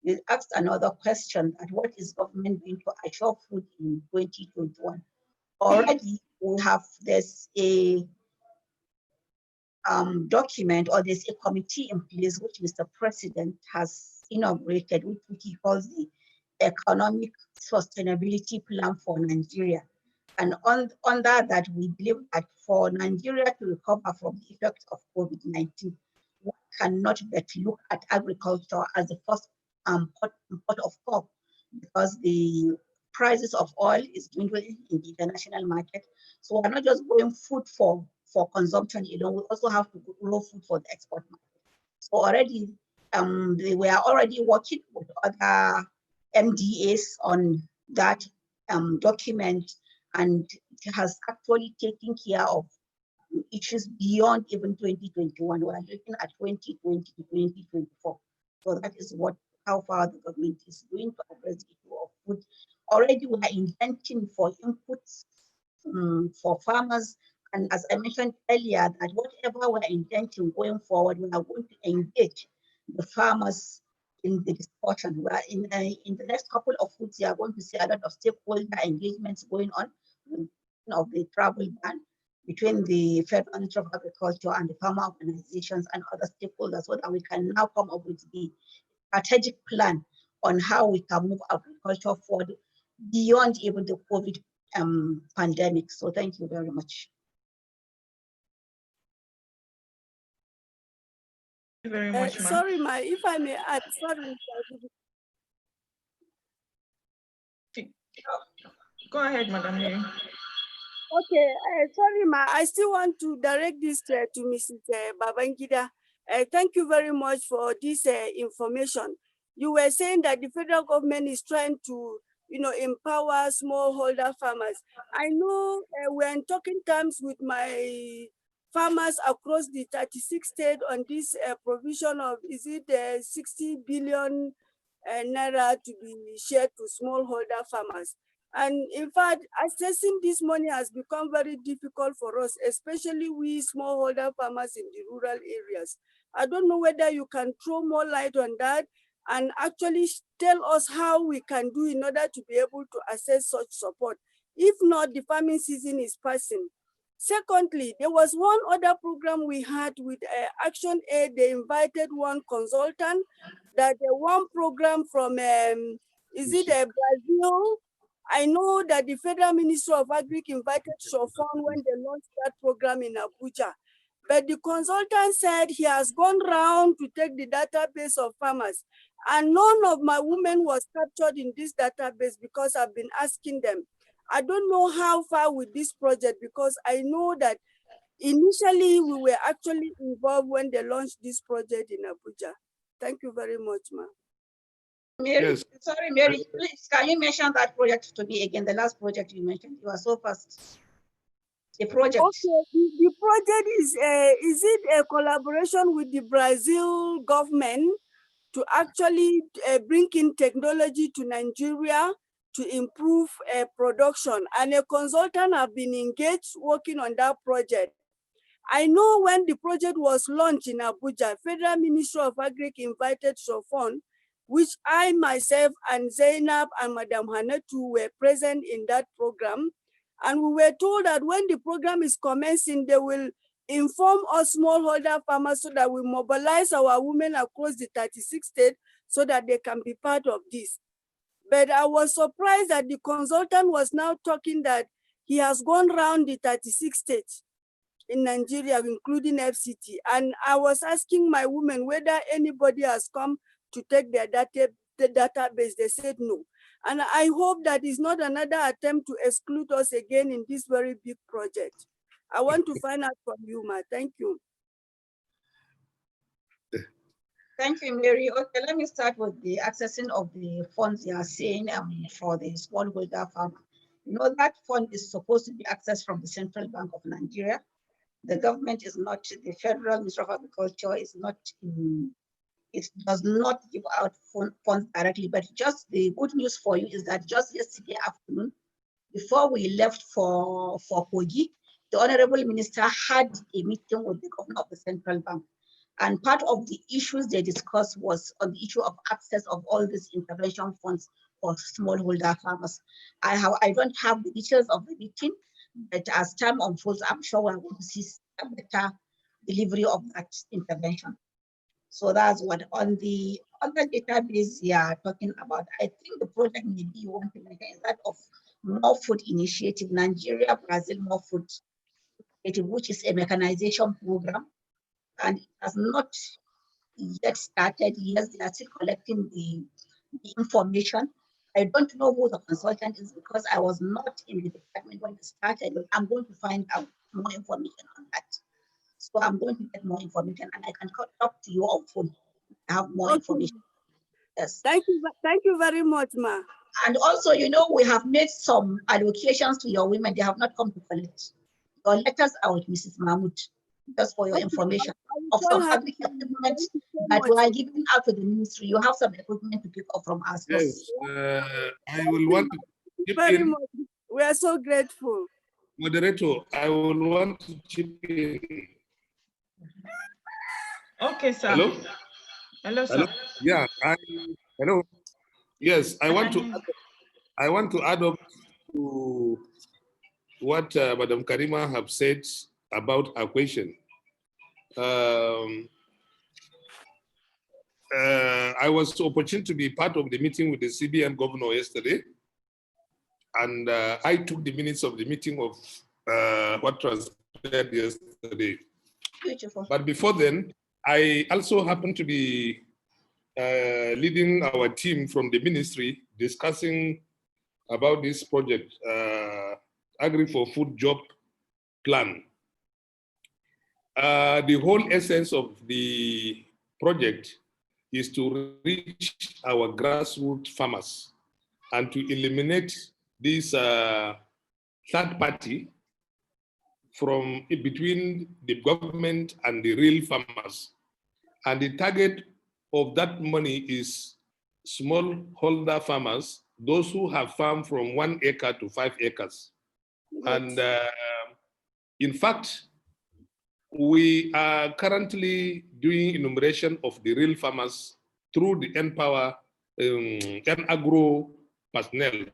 you asked another question, that what is government doing to assure food in 2021? Already we have, there's a document, or there's a committee in place which Mr. President has inaugurated, which he calls the Economic Sustainability Plan for Nigeria. And under that, we believe that for Nigeria to recover from the effects of COVID-19, we cannot but look at agriculture as the first port of call, because the prices of oil is dwindling in the international market. So we're not just growing food for consumption alone, we also have to grow food for the export market. So already, we are already working with other MDAs on that document, and it has actually taken care of issues beyond even 2021. We are looking at 2020 to 2024. So that is how far the government is going to address the issue of food. Already we are inventing for inputs for farmers. And as I mentioned earlier, that whatever we're inventing going forward, we are going to engage the farmers in the discussion. We are in the next couple of weeks, you are going to see a lot of stakeholder engagements going on of the travel ban between the Federal Ministry of Agriculture and the farmer organizations and other stakeholders, so that we can now come up with the strategic plan on how we can move agriculture forward beyond even the COVID pandemic. So thank you very much. Thank you very much, ma'am. Sorry, Ma, if I may add, sorry. Go ahead, Madam Mary. Okay, sorry, Ma, I still want to direct this to Mrs. Babangida. Thank you very much for this information. You were saying that the federal government is trying to, empower smallholder farmers. I know we're in talking terms with my farmers across the 36 states on this provision of, is it 60 billion naira to be shared to smallholder farmers. And in fact, accessing this money has become very difficult for us, especially we smallholder farmers in the rural areas. I don't know whether you can throw more light on that and actually tell us how we can do in order to be able to access such support. If not, the farming season is passing. Secondly, there was one other program we had with ActionAid. They invited one consultant, that one program from, is it Brazil? I know that the Federal Ministry of Agric invited SWOFON when they launched that program in Abuja. But the consultant said he has gone round to take the database of farmers, and none of my women was captured in this database because I've been asking them. I don't know how far with this project, because I know that initially we were actually involved when they launched this project in Abuja. Thank you very much, ma'am. Mary, Yes. sorry, Mary, please, can you mention that project to me again? The last project you mentioned, you are so fast. The project. Okay, the project is it a collaboration with the Brazil government to actually bring in technology to Nigeria to improve production, and a consultant have been engaged working on that project. I know when the project was launched in Abuja, Federal Ministry of Agric invited SWOFON, which I myself and Zainab and Madam Hanatu were present in that program. And we were told that when the program is commencing, they will inform us smallholder farmers so that we mobilize our women across the 36 states so that they can be part of this. But I was surprised that the consultant was now talking that he has gone around the 36 states in Nigeria, including FCT. And I was asking my women whether anybody has come to take their database. They said no. And I hope that is not another attempt to exclude us again in this very big project. I want to find out from you, Ma. Thank you. Thank you, Mary. Okay, let me start with the accessing of the funds you are saying for the smallholder farmer. You know, that fund is supposed to be accessed from the Central Bank of Nigeria. The government is not, the Federal Ministry of Agriculture is not it does not give out funds directly, but just the good news for you is that just yesterday afternoon, before we left for Kogi, the Honorable Minister had a meeting with the governor of the Central Bank. And part of the issues they discussed was on the issue of access of all these intervention funds for smallholder farmers. I don't have the details of the meeting, but as time unfolds, I'm sure we're going to see a better delivery of that intervention. So that's what on the other database you are talking about. I think the project maybe you want to mention is that of More Food Initiative, Nigeria, Brazil More Food Initiative, which is a mechanization program, and it has not yet started. Yes, they are still collecting the information. I don't know who the consultant is because I was not in the department when it started, but I'm going to find out more information on that. So I'm going to get more information and I can talk to you on phone. I have more information. Yes. Thank you very much, Ma. And also, you know, we have made some allocations to your women. They have not come to collect. Your letters are with Mrs. Mahmoud, just for your information, of some public equipment that we are giving out to the ministry. You have some equipment to pick up from us. Yes, I will want to chip very much. We are so grateful. Moderator, I will want to chip in. Okay, sir. Hello? Hello, sir. Hello? Yeah, hello. Yes, I want to add up to what Madam Karima have said about her question. I was opportune to be part of the meeting with the CBN governor yesterday, and I took the minutes of the meeting of what transpired yesterday. Beautiful. But before then, I also happened to be leading our team from the ministry discussing about this project, Agri for Food Job Plan. The whole essence of the project is to reach our grassroots farmers and to eliminate this third party from between the government and the real farmers. And the target of that money is smallholder farmers, those who have farmed from 1 acre to 5 acres. Right. And in fact, we are currently doing enumeration of the real farmers through the Empower Agro personnel.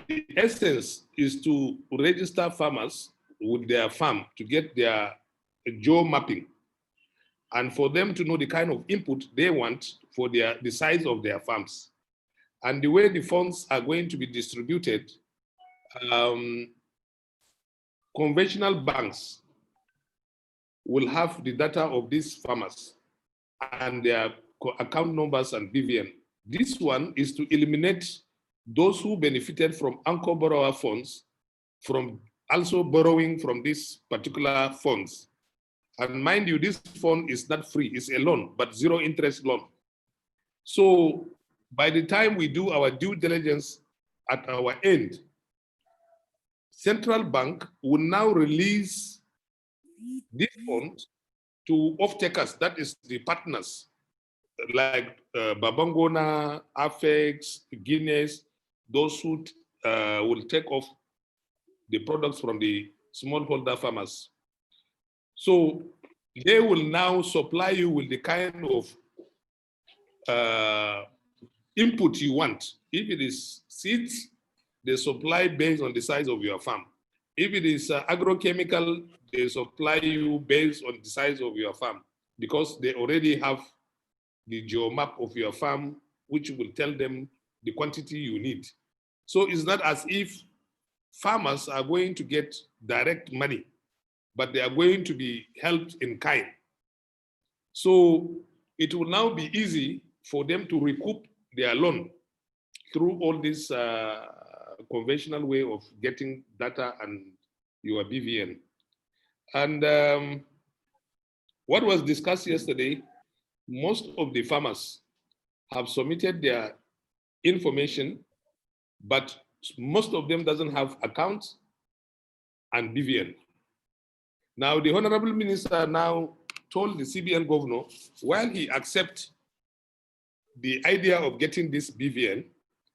The essence is to register farmers with their farm to get their geo mapping and for them to know the kind of input they want for the size of their farms. And the way the funds are going to be distributed, conventional banks will have the data of these farmers and their account numbers and BVN. This one is to eliminate those who benefited from anchor borrower funds from also borrowing from these particular funds. And mind you, this fund is not free, it's a loan, but zero interest loan. So by the time we do our due diligence at our end, Central Bank will now release this fund to off-takers, that is the partners, like Babangona, Afex, Guinness, those who will take off the products from the smallholder farmers. So they will now supply you with the kind of input you want. If it is seeds, they supply based on the size of your farm. If it is agrochemical, they supply you based on the size of your farm because they already have the geomap of your farm, which will tell them the quantity you need. So it's not as if farmers are going to get direct money, but they are going to be helped in kind. So it will now be easy for them to recoup their loan through all this conventional way of getting data and your BVN. And what was discussed yesterday, most of the farmers have submitted their information, but most of them doesn't have accounts and BVN. Now, the Honorable Minister now told the CBN governor, while he accepts the idea of getting this BVN,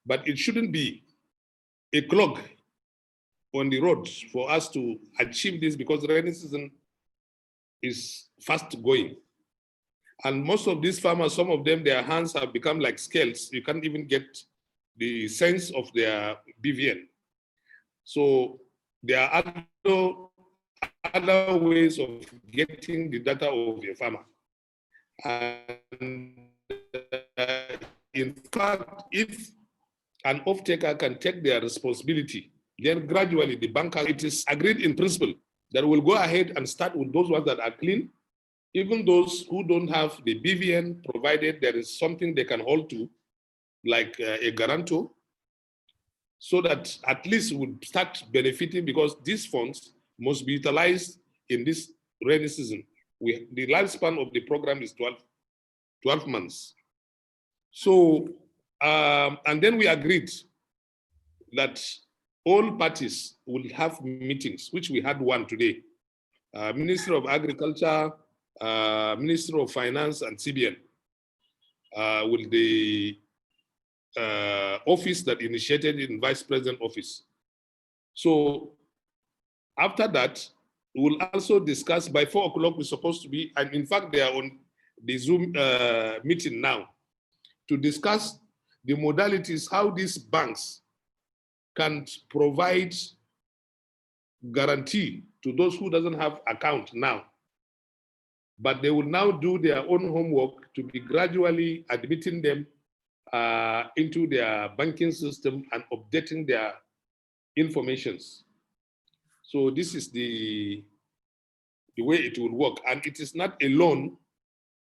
but it shouldn't be a clog on the roads for us to achieve this because the rainy season is fast going. And most of these farmers, some of them, their hands have become like scales. You can't even get the sense of their BVN. So there are other ways of getting the data of your farmer. And in fact, if an off-taker can take their responsibility, then gradually the bank, it is agreed in principle that we'll go ahead and start with those ones that are clean, even those who don't have the BVN, provided there is something they can hold to, like a guarantor, so that at least we'll start benefiting because these funds must be utilized in this rainy season. The lifespan of the program is 12 months. So, and then we agreed that all parties will have meetings, which we had one today. Minister of Agriculture, Minister of Finance, and CBN with the office that initiated in Vice President office. So after that, we'll also discuss by 4 o'clock we're supposed to be, and in fact, they are on the Zoom meeting now to discuss the modalities, how these banks can provide guarantee to those who doesn't have account now. but they will now do their own homework to be gradually admitting them into their banking system and updating their informations. So this is the way it will work. And it is not a loan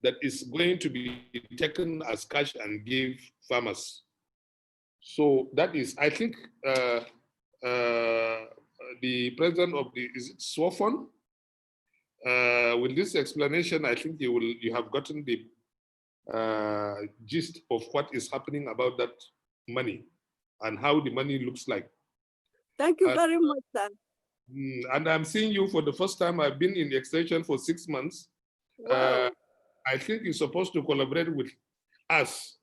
that is going to be taken as cash and give farmers. So that is, I think, the president of the, is it SWOFON? With this explanation, I think you have gotten the gist of what is happening about that money and how the money looks like. Thank you very much, sir. And I'm seeing you for the first time. I've been in the extension for 6 months. Wow. I think you're supposed to collaborate with us.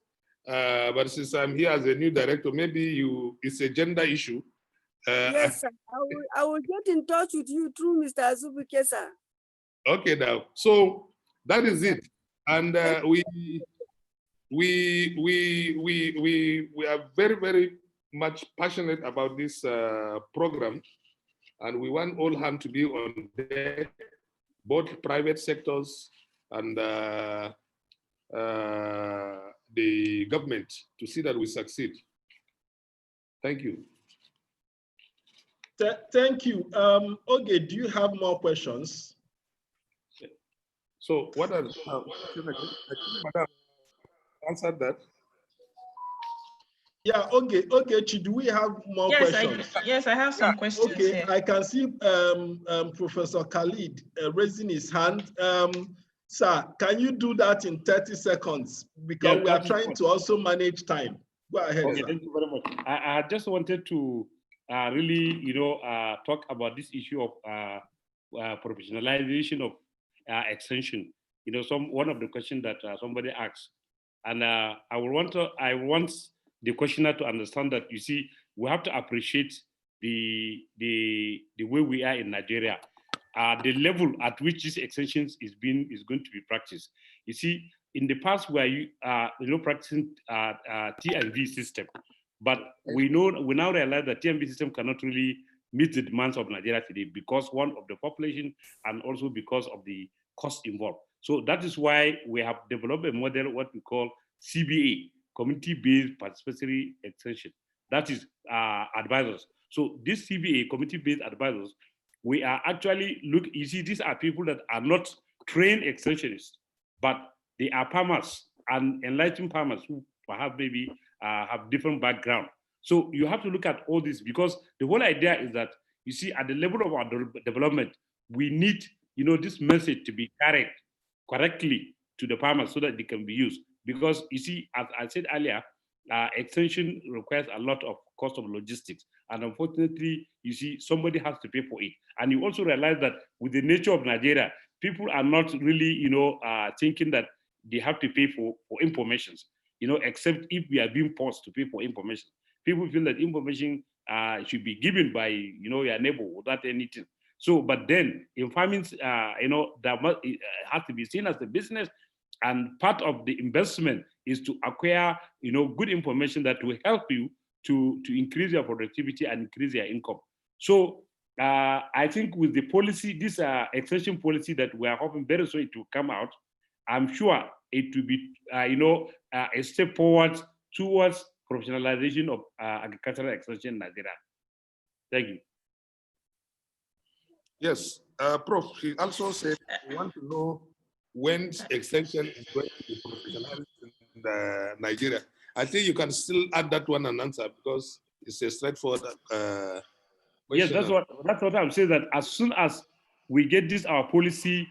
But since I'm here as a new director, maybe it's a gender issue. Yes, sir. I will get in touch with you through Mr. Azubuike, sir. Okay, now. So that is it. And we are very, very much passionate about this program. And we want all hands to be on deck, both private sectors and the government, to see that we succeed. Thank you. Thank you. Okay, do you have more questions? So what are, Madam answered that? Yeah, okay, do we have more questions? Yes, I have some questions. Okay, here. I can see Professor Kilid raising his hand. Sir, can you do that in 30 seconds? Because we are trying to also manage time. Go ahead, okay, sir. thank you very much. I just wanted to really, talk about this issue of professionalization of extension. One of the questions that somebody asked, and I want the questioner to understand that, you see, we have to appreciate the way we are in Nigeria, the level at which this extensions is going to be practiced. You see, in the past, we are practicing T&V system, but we now realize that T&V system cannot really meet the demands of Nigeria today, because one, of the population, and also because of the cost involved. So that is why we have developed a model, what we call CBA, community-based participatory extension. That is advisors. So this CBA, community-based advisors, we are actually you see, these are people that are not trained extensionists, but they are farmers and enlightened farmers who perhaps maybe have different background. So you have to look at all this, because the whole idea is that, you see, at the level of our development, we need, this message to be carried correctly to the farmers so that they can be used. Because you see, as I said earlier, extension requires a lot of cost of logistics. And unfortunately, you see, somebody has to pay for it. And you also realize that with the nature of Nigeria, people are not really, thinking that they have to pay for information, except if we are being forced to pay for information. People feel that information should be given by, your neighbor without anything. So, but then in farming, it has to be seen as a business, and part of the investment is to acquire, good information that will help you to increase your productivity and increase your income. So I think with the policy, this extension policy that we are hoping very soon to come out, I'm sure it will be, a step forward towards professionalization of agricultural extension in Nigeria. Thank you. Yes, Prof, he also said we want to know when extension is going to be professionalized in Nigeria. I think you can still add that one and answer, because it's a straightforward question. Yes, that's what I'm saying, that as soon as we get this, our policy,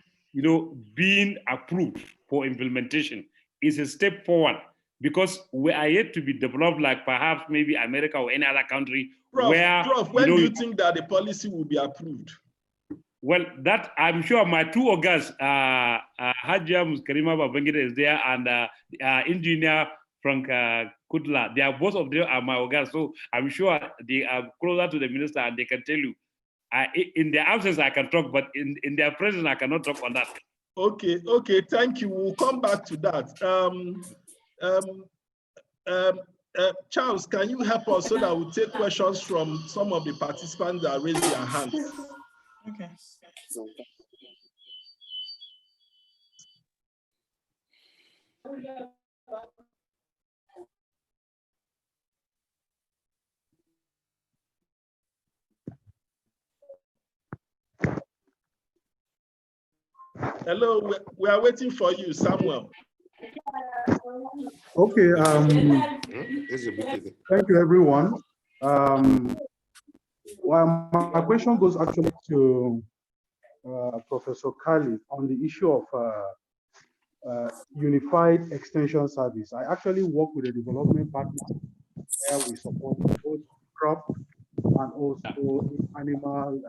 being approved for implementation, is a step forward, because we are yet to be developed like perhaps maybe America or any other country. Prof, when do you think that the policy will be approved? Well, that I'm sure my two organs, Hajia Muskarima Babangida is there, and engineer Frank Kudla. They are, both of them are my organs, so I'm sure they are closer to the minister and they can tell you. In their absence, I can talk, but in their presence, I cannot talk on that. Okay, thank you. We'll come back to that. Charles, can you help us so that we'll take questions from some of the participants that raised their hands? Okay. Hello, we are waiting for you, Samuel. Okay. Thank you, everyone. Well, my question goes actually to Professor Kilid on the issue of unified extension service. I actually work with a development partner where we support both crop and also animal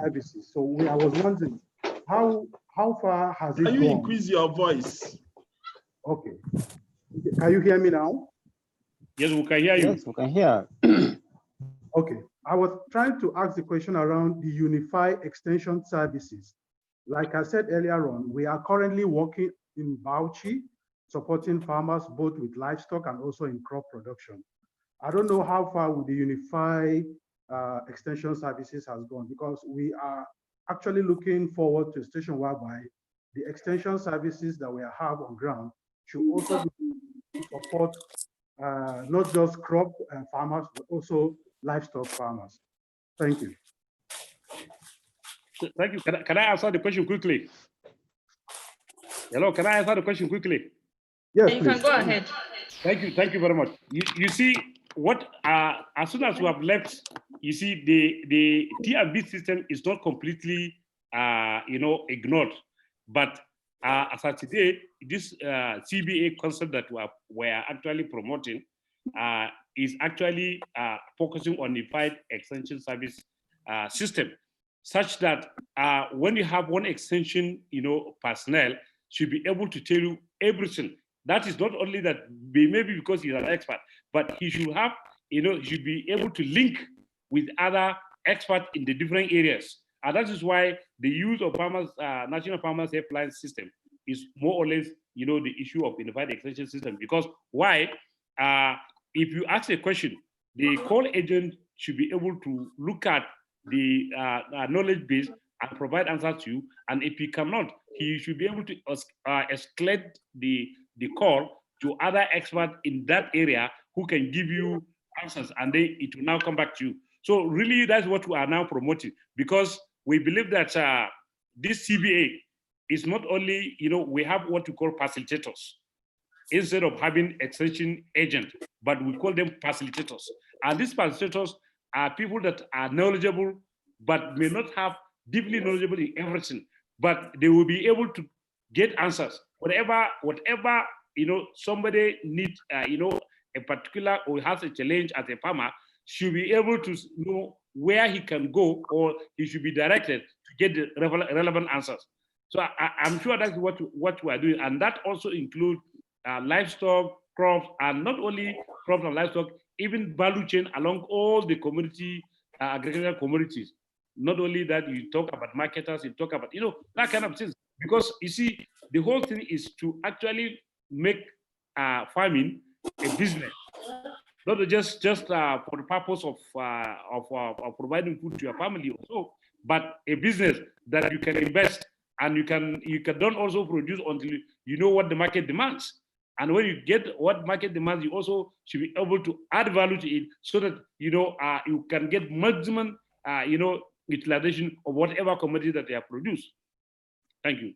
services. So I was wondering, how far has it gone? Can you increase your voice? Okay. Can you hear me now? Yes, we can hear you. Yes, we can hear. Okay. I was trying to ask the question around the unified extension services. Like I said earlier on, we are currently working in Bauchi, supporting farmers both with livestock and also in crop production. I don't know how far with the unified extension services has gone, because we are actually looking forward to a station whereby the extension services that we have on ground should also be to support not just crop farmers, but also livestock farmers. Thank you. Thank you. Can I answer the question quickly? Hello, can I answer the question quickly? Yes, You please. can go ahead. Thank you very much. You see, what as soon as we have left, you see the T&B system is not completely ignored, but as of today, this CBA concept that we are actually promoting is actually focusing on the unified extension service system, such that when you have one extension, personnel should be able to tell you everything. That is not only that maybe because he's an expert, but he should have, should be able to link with other experts in the different areas. And that is why the use of National Farmers Helpline System is more or less, the issue of unified extension system. Because why? If you ask a question, the call agent should be able to look at the knowledge base and provide answers to you. And if he cannot, he should be able to escalate the call to other experts in that area who can give you answers, and then it will now come back to you. So really, that's what we are now promoting, because we believe that this CBA is not only, we have what we call facilitators instead of having extension agent, but we call them facilitators. And these facilitators are people that are knowledgeable, but may not have deeply knowledgeable in everything, but they will be able to get answers. Whatever somebody needs, a particular or has a challenge as a farmer, should be able to know where he can go, or he should be directed to get the relevant answers. So I'm sure that's what we are doing, and that also includes livestock, crops, and not only crops and livestock, even value chain along all the community, agricultural commodities. Not only that, you talk about marketers, you talk about, that kind of things. Because you see, the whole thing is to actually make farming a business, not just for the purpose of providing food to your family also, but a business that you can invest, and you don't also produce until you know what the market demands. And when you get what market demands, you also should be able to add value to it, so that you can get maximum utilization of whatever commodity that they have produced. Thank you.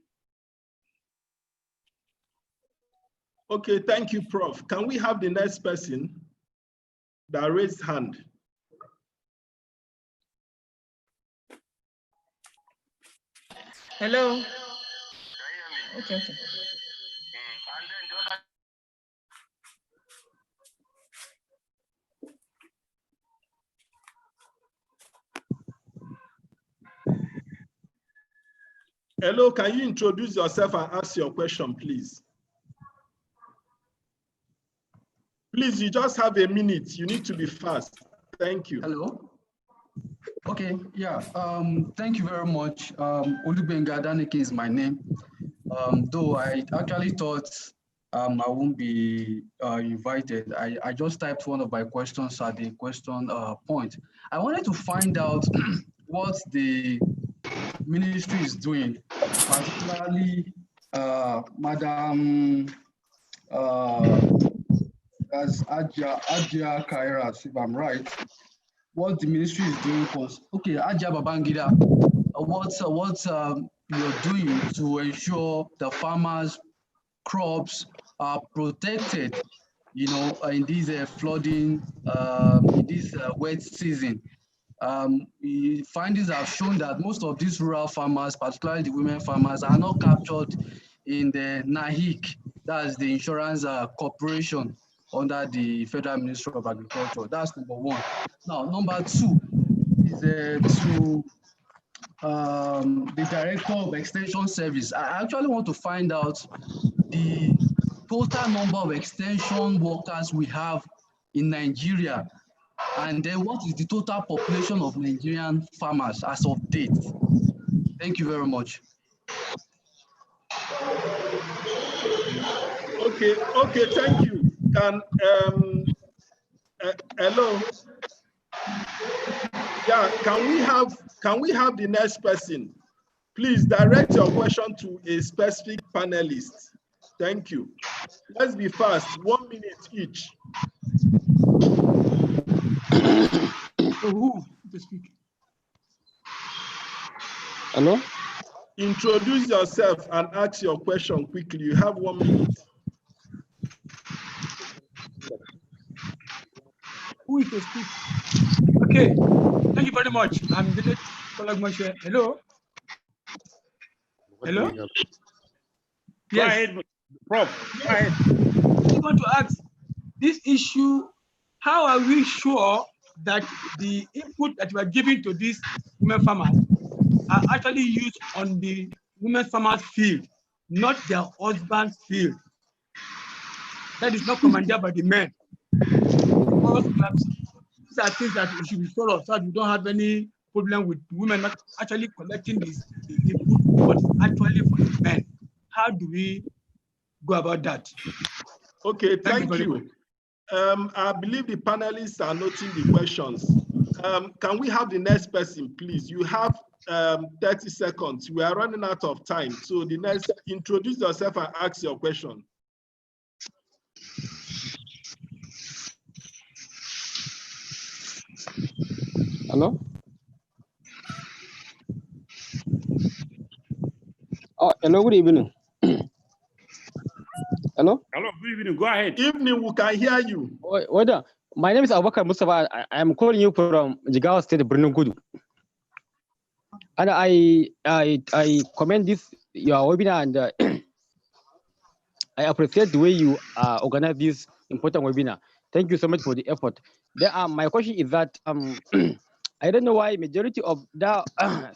Okay, thank you, Prof. Can we have the next person that raised hand? Hello. Okay. Hello, can you introduce yourself and ask your question, please? Please, you just have a minute. You need to be fast. Thank you. Hello. Okay, yeah, thank you very much. Olubenga Danike is my name. Though I actually thought I won't be invited. I just typed one of my questions at the question point. I wanted to find out what the ministry is doing, particularly Madam as Adia Kairas, if I'm right, what the ministry is doing was, okay, Adia Babangida, what you're doing to ensure the farmers' crops are protected, you know, in this flooding, in this wet season. Findings have shown that most of these rural farmers, particularly the women farmers, are not captured in the NAHIC, that's the insurance corporation under the Federal Ministry of Agriculture. That's number one. Now, number two is to the Director of Extension Service. I actually want to find out the total number of extension workers we have in Nigeria, and then what is the total population of Nigerian farmers as of date? Thank you very much. Okay, thank you. Hello. Yeah, can we have the next person? Please direct your question to a specific panelist. Thank you. Let's be fast, 1 minute each. Who to speak? Hello? Introduce yourself and ask your question quickly. You have 1 minute. Who is to speak? Okay, thank you very much. I'm Dilip Kolagmoshe. Hello? Hello? Go ahead, Prof. Go ahead. I want to ask this issue, how are we sure that the input that we are giving to these women farmers are actually used on the women farmers' field, not their husband's field? That is not commanded by the men. Because these are things that we should be sure of, so that we don't have any problem with women not actually collecting the input, but actually for the men. How do we go about that? Okay, thank you. I believe the panelists are noting the questions. Can we have the next person, please? You have 30 seconds. We are running out of time. So the next, introduce yourself and ask your question. Hello? Oh, hello, good evening. Hello? Hello, good evening. Go ahead. Evening, we can hear you. My name is Abubakar Mustafa. I am calling you from Jigawa State, Birnin Kudu. And I commend this, your webinar, and I appreciate the way you organize this important webinar. Thank you so much for the effort. My question is that I don't know why majority of the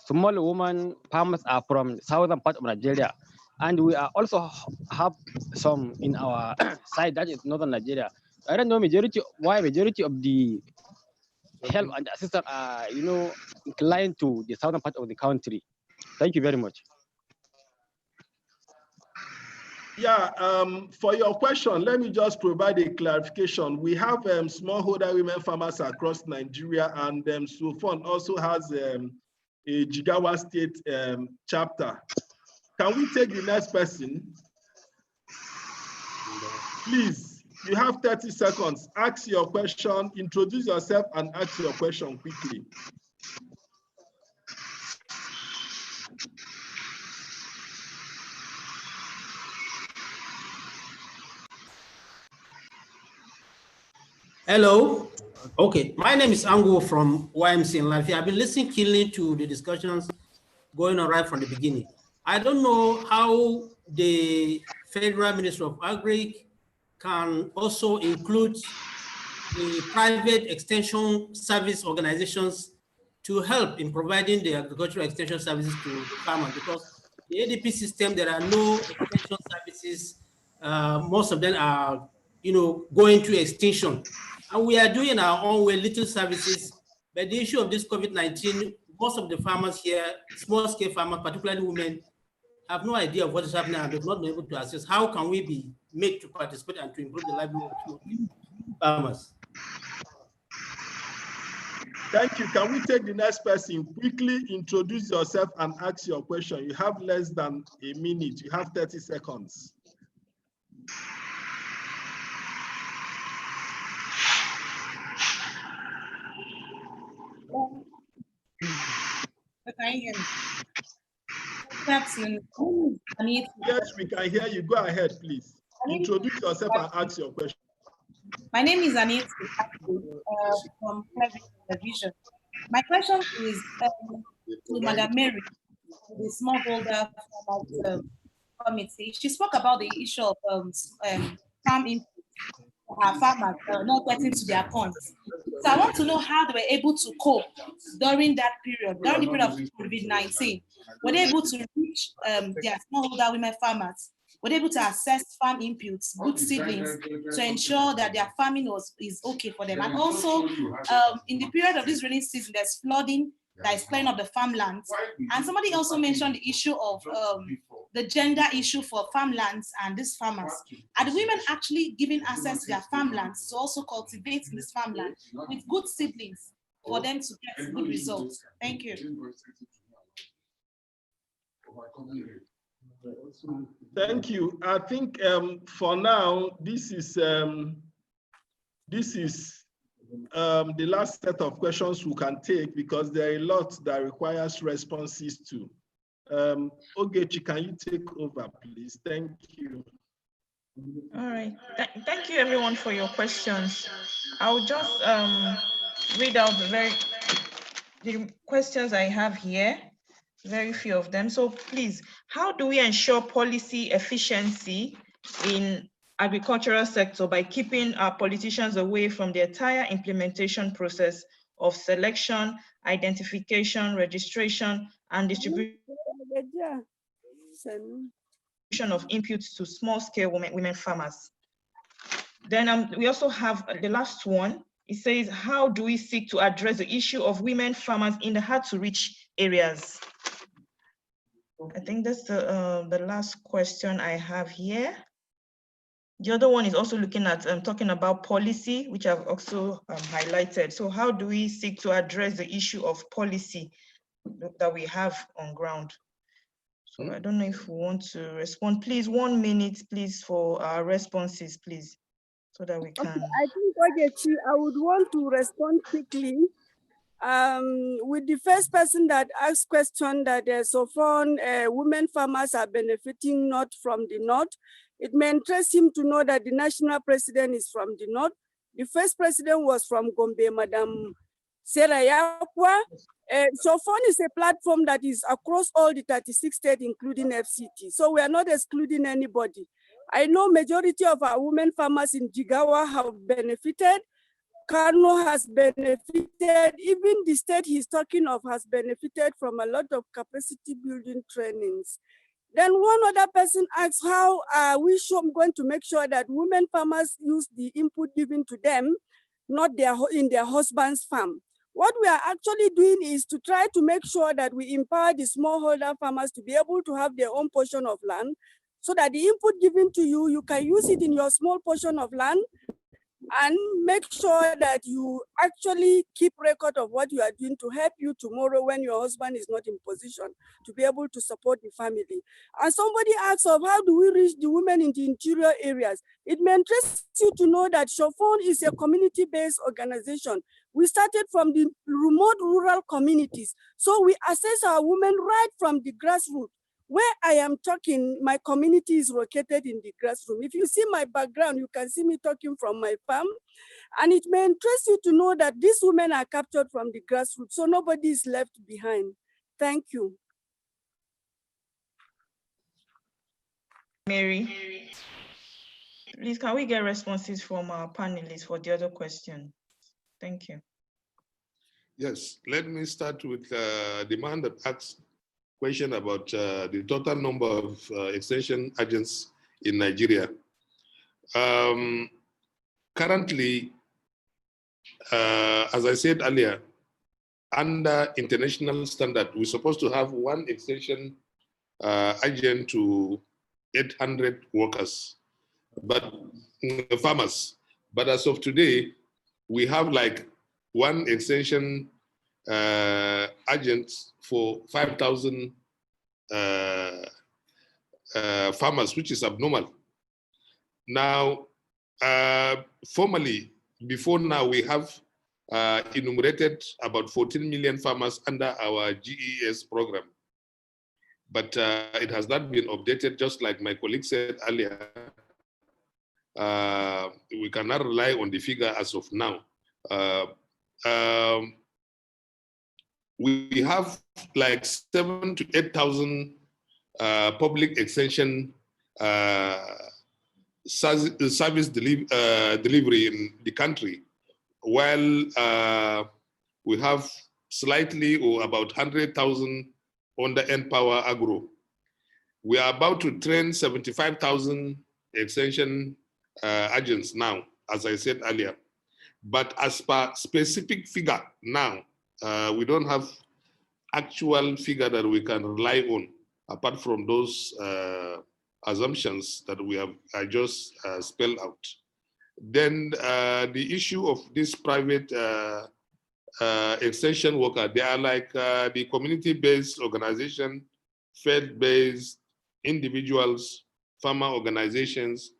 small women farmers are from southern part of Nigeria, and we are also have some in our side that is northern Nigeria. I don't know why majority of the help and assistance are inclined to the southern part of the country. Thank you very much. Yeah, for your question, let me just provide a clarification. We have smallholder women farmers across Nigeria, and SWOFON also has a Jigawa State chapter. Can we take the next person? Please, you have 30 seconds. Ask your question, introduce yourself, and ask your question quickly. Hello. Okay, my name is Ango from YMC in Latvia. I've been listening keenly to the discussions going on right from the beginning. I don't know how the Federal Ministry of Agri can also include the private extension service organizations to help in providing the agricultural extension services to farmers, because the ADP system, there are no extension services. Most of them are, going to extinction. And we are doing our own way, little services. But the issue of this COVID-19, most of the farmers here, small-scale farmers, particularly women, have no idea of what is happening and they've not been able to assess. How can we be made to participate and to improve the livelihood of farmers? Thank you. Can we take the next person? Quickly introduce yourself and ask your question. You have less than a minute. You have 30 seconds. Can you hear me? Good afternoon. Yes, we can hear you. Go ahead, please. Introduce yourself and ask your question. My name is Ene Obi from Television. My question is to Madam Mary, the smallholder committee. She spoke about the issue of farm input. Our farmers not getting to their points. So I want to know how they were able to cope during that period, during the period of COVID-19. Were they able to reach their smallholder women farmers? Were they able to access farm inputs, good seedlings, to ensure that their farming is okay for them? And also, in the period of this rainy season, there's flooding that is clearing up the farmlands. And somebody also mentioned the issue of the gender issue for farmlands and these farmers. Are the women actually given access to their farmlands to also cultivate in this farmland with good seedlings for them to get good results? Thank you. Thank you. I think for now, this is the last set of questions we can take because there are a lot that requires responses to. Ogechi, can you take over, please? Thank you. All right. Thank you, everyone, for your questions. I'll just read out the questions I have here. Very few of them. So please, how do we ensure policy efficiency in agricultural sector by keeping our politicians away from the entire implementation process of selection, identification, registration, and distribution of inputs to small-scale women farmers? Then we also have the last one. It says, how do we seek to address the issue of women farmers in the hard-to-reach areas? I think that's the last question I have here. The other one is also looking at talking about policy, which I've also highlighted. So how do we seek to address the issue of policy that we have on ground? So I don't know if we want to respond. Please, 1 minute, please, for our responses, please, so that we can. Okay, I think, Ogechi, I would want to respond quickly. With the first person that asked question that SWOFON women farmers are benefiting not from the north, it may interest him to know that the national president is from the north. The first president was from Gombe, Madam Sarah Yakwa. SWOFON is a platform that is across all the 36 states, including FCT. So we are not excluding anybody. I know majority of our women farmers in Jigawa have benefited. Kano has benefited, even the state he's talking of has benefited from a lot of capacity building trainings. Then one other person asks, how are we going to make sure that women farmers use the input given to them, not in their husband's farm? What we are actually doing is to try to make sure that we empower the smallholder farmers to be able to have their own portion of land, so that the input given to you, you can use it in your small portion of land, and make sure that you actually keep record of what you are doing to help you tomorrow when your husband is not in position to be able to support the family. And somebody asks of how do we reach the women in the interior areas? It may interest you to know that SWOFON is a community-based organization. We started from the remote rural communities. So we assess our women right from the grassroots. Where I am talking, my community is located in the grassroots. If you see my background, you can see me talking from my farm. And it may interest you to know that these women are captured from the grassroots, so nobody is left behind. Thank you. Mary, please, can we get responses from our panelists for the other question? Thank you. Yes, let me start with the man that asked question about the total number of extension agents in Nigeria. Currently, as I said earlier, under international standard, we're supposed to have one extension agent to 800 workers, but farmers. But as of today, we have like one extension agents for 5,000 farmers, which is abnormal. Now, formally, before now, we have enumerated about 14 million farmers under our GES program. But it has not been updated, just like my colleague said earlier. We cannot rely on the figure as of now. We have like 7,000 to 8,000 public extension service delivery in the country, while we have slightly or about 100,000 under Empower Agro. We are about to train 75,000 extension agents now, as I said earlier. But as per specific figure now, we don't have actual figure that we can rely on, apart from those assumptions that I just spelled out. Then the issue of this private extension worker, they are like the community-based organization, faith-based individuals, farmer organizations.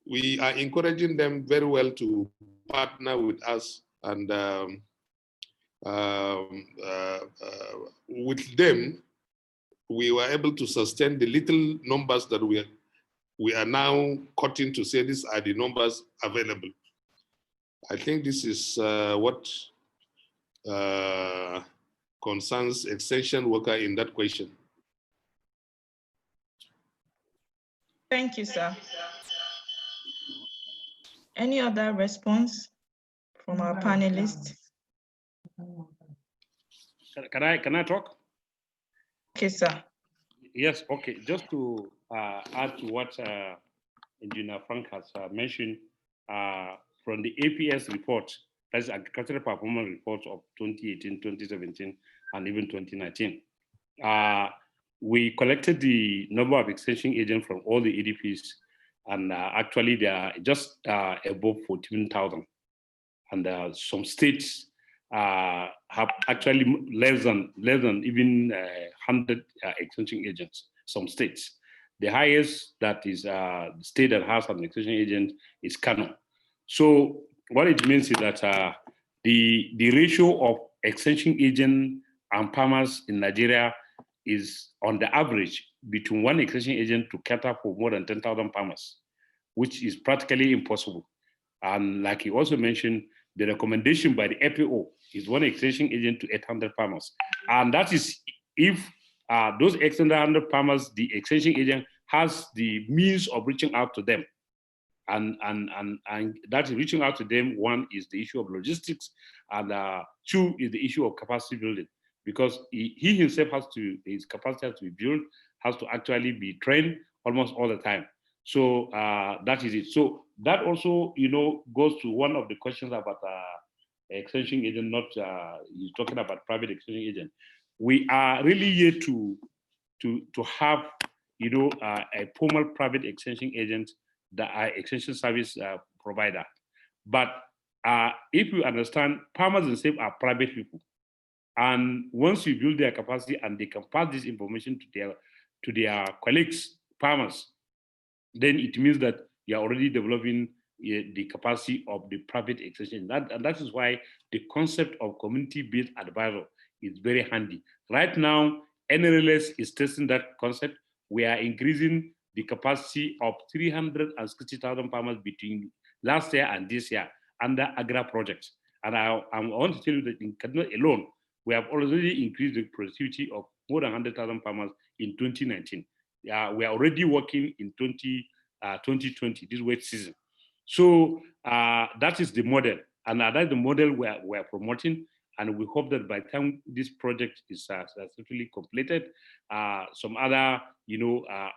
We are encouraging them very well to partner with us, and with them, we were able to sustain the little numbers that we are now cutting to say these are the numbers available. I think this is what concerns extension worker in that question. Thank you, sir. Any other response from our panelists? Can I talk? Okay, sir. Yes, okay. Just to add to what Engineer Frank has mentioned, from the APS report, that's Agricultural Performance Report of 2018, 2017, and even 2019. We collected the number of extension agents from all the EDPs, and actually they are just above 14,000. And some states have actually less than even 100 extension agents, some states. The highest that is the state that has an extension agent is Kano. So what it means is that the ratio of extension agent and farmers in Nigeria is on the average between one extension agent to cater for more than 10,000 farmers, which is practically impossible. And like he also mentioned, the recommendation by the FAO is one extension agent to 800 farmers. And that is if those 800 farmers, the extension agent has the means of reaching out to them. And that reaching out to them, one is the issue of logistics, and two is the issue of capacity building, because he himself his capacity has to be built, has to actually be trained almost all the time. So that is it. So that also, goes to one of the questions about extension agent, not he's talking about private extension agent. We are really here to have, a formal private extension agent that are extension service provider. But if you understand, farmers themselves are private people. And once you build their capacity and they can pass this information to their colleagues, farmers, then it means that you're already developing the capacity of the private extension. And that is why the concept of community-based advisor is very handy. Right now, NRLS is testing that concept. We are increasing the capacity of 360,000 farmers between last year and this year under AGRA projects. And I want to tell you that in Kaduna alone, we have already increased the productivity of more than 100,000 farmers in 2019. We are already working in 2020, this wet season. So that is the model. And that's the model we are promoting. And we hope that by the time this project is successfully completed, some other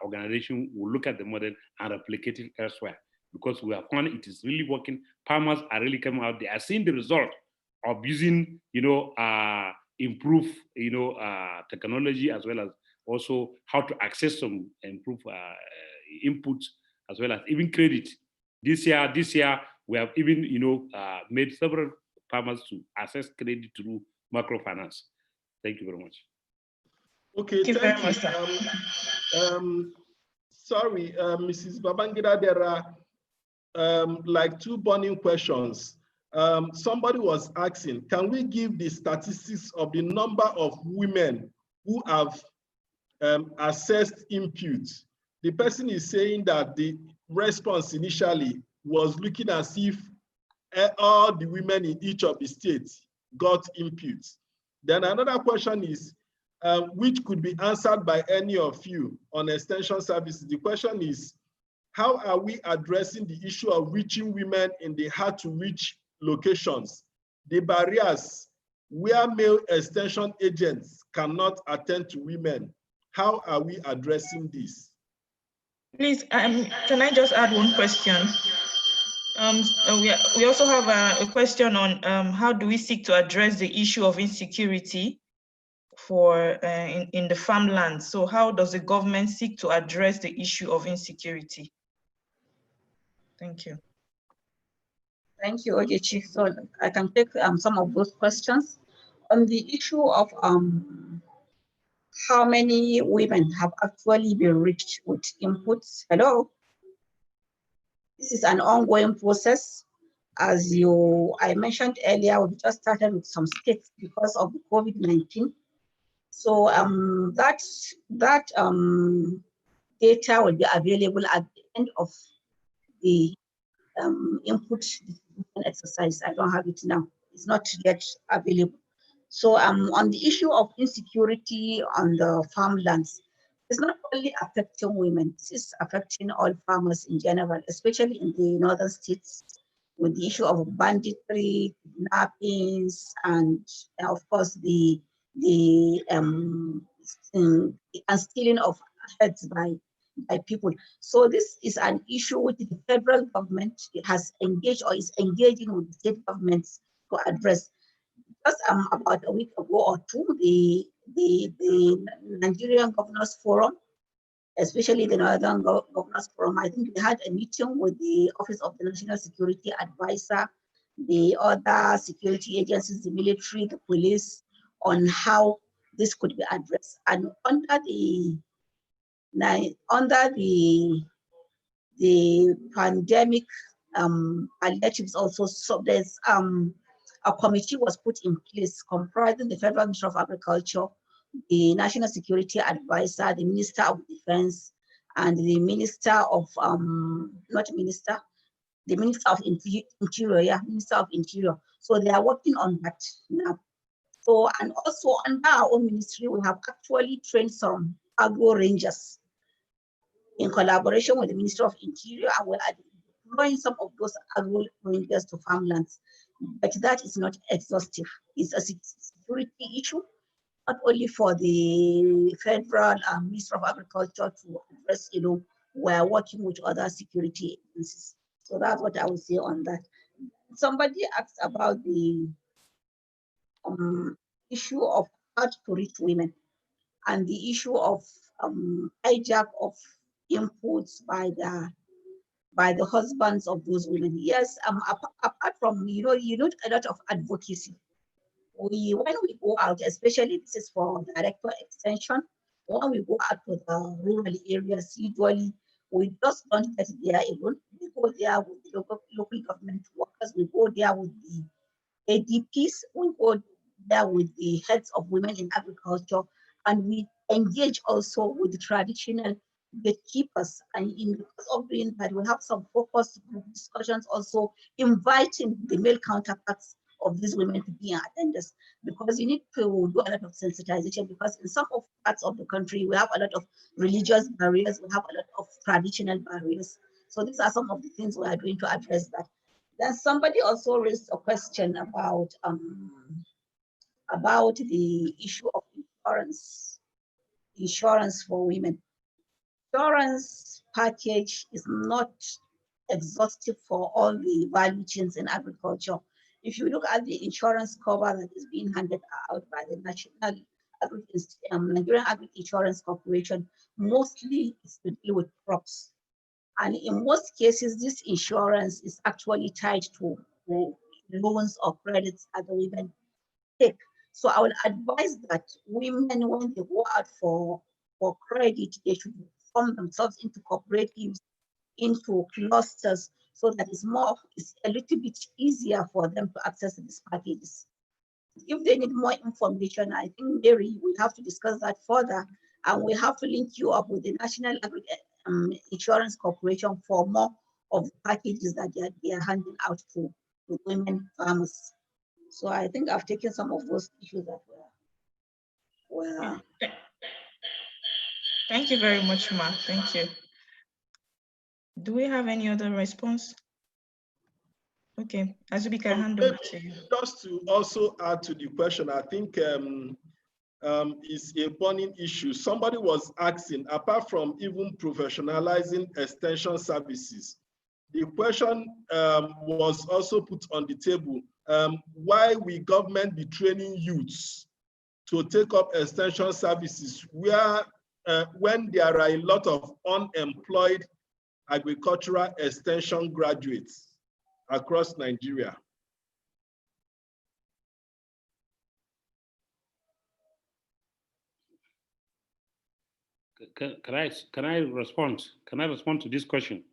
organization will look at the model and replicate it elsewhere, because we have found it is really working. Farmers are really coming out. They are seeing the result of using, improve, technology, as well as also how to access some improve inputs, as well as even credit. This year we have even, made several farmers to access credit through microfinance. Thank you very much. Okay, thank you. Sorry, Mrs. Babangida, there are like two burning questions. Somebody was asking, can we give the statistics of the number of women who have assessed input? The person is saying that the response initially was looking as if all the women in each of the states got input. Then another question is, which could be answered by any of you on extension services. The question is, how are we addressing the issue of reaching women in the hard to reach locations, the barriers where male extension agents cannot attend to women? How are we addressing this? Please, can I just add one question? We also have a question on how do we seek to address the issue of insecurity for in the farmland. So how does the government seek to address the issue of insecurity? Thank you. Thank you, Ogechi. So I can take some of those questions. On the issue of how many women have actually been reached with inputs. Hello? This is an ongoing process. As I mentioned earlier, we just started with some states because of the COVID-19. So that data will be available at the end of the input exercise. I don't have it now. It's not yet available. So on the issue of insecurity on the farmlands, it's not only affecting women, it's affecting all farmers in general, especially in the northern states, with the issue of banditry, kidnappings, and of course the stealing of heads by people. So this is an issue which the federal government has engaged or is engaging with the state governments to address. Just about a week ago or two, the Nigerian Governors Forum, especially the Northern Governors Forum, I think they had a meeting with the Office of the National Security Advisor, the other security agencies, the military, the police, on how this could be addressed. And under the pandemic palliatives also, so there's a committee was put in place comprising the Federal Minister of Agriculture, the National Security Advisor, the Minister of Defense, and the Minister of, the Minister of Interior, yeah, Minister of Interior. So they are working on that now. So, and also under our own ministry, we have actually trained some agro rangers in collaboration with the Ministry of Interior, and we are deploying some of those agro rangers to farmlands. But that is not exhaustive. It's a security issue, not only for the Federal Ministry of Agriculture to address, we're working with other security agencies. So that's what I would say on that. Somebody asked about the issue of hard to reach women and the issue of hijack of inputs by the husbands of those women. Yes, apart from, you need a lot of advocacy. When we go out, especially this is for director extension, when we go out to the rural areas, usually we just don't get there alone. We go there with the local government workers, we go there with the ADPs, we go there with the heads of women in agriculture, and we engage also with the traditional gatekeepers. And in the course of doing that, we have some focused group discussions also inviting the male counterparts of these women to be attenders, because you need to do a lot of sensitization, because in some of parts of the country, we have a lot of religious barriers, we have a lot of traditional barriers. So these are some of the things we are doing to address that. Then somebody also raised a question about the issue of insurance for women. Insurance package is not exhaustive for all the value chains in agriculture. If you look at the insurance cover that is being handed out by the Nigerian Agri Insurance Corporation, mostly it's to deal with crops. And in most cases, this insurance is actually tied to loans or credits that the women take. So I would advise that women, when they go out for credit, they should form themselves into cooperatives, into clusters, so that it's a little bit easier for them to access these packages. If they need more information, I think Mary will have to discuss that further, and we have to link you up with the National Insurance Corporation for more of the packages that they are handing out to women farmers. So I think I've taken some of those issues that were. Thank you very much, Ma. Thank you. Do we have any other response? Okay, Azubi, can hand over to you. Just to also add to the question, I think is a burning issue. Somebody was asking, apart from even professionalizing extension services, the question was also put on the table, why will government be training youths to take up extension services where when there are a lot of unemployed agricultural extension graduates across Nigeria? Can I respond? Can I respond to this question?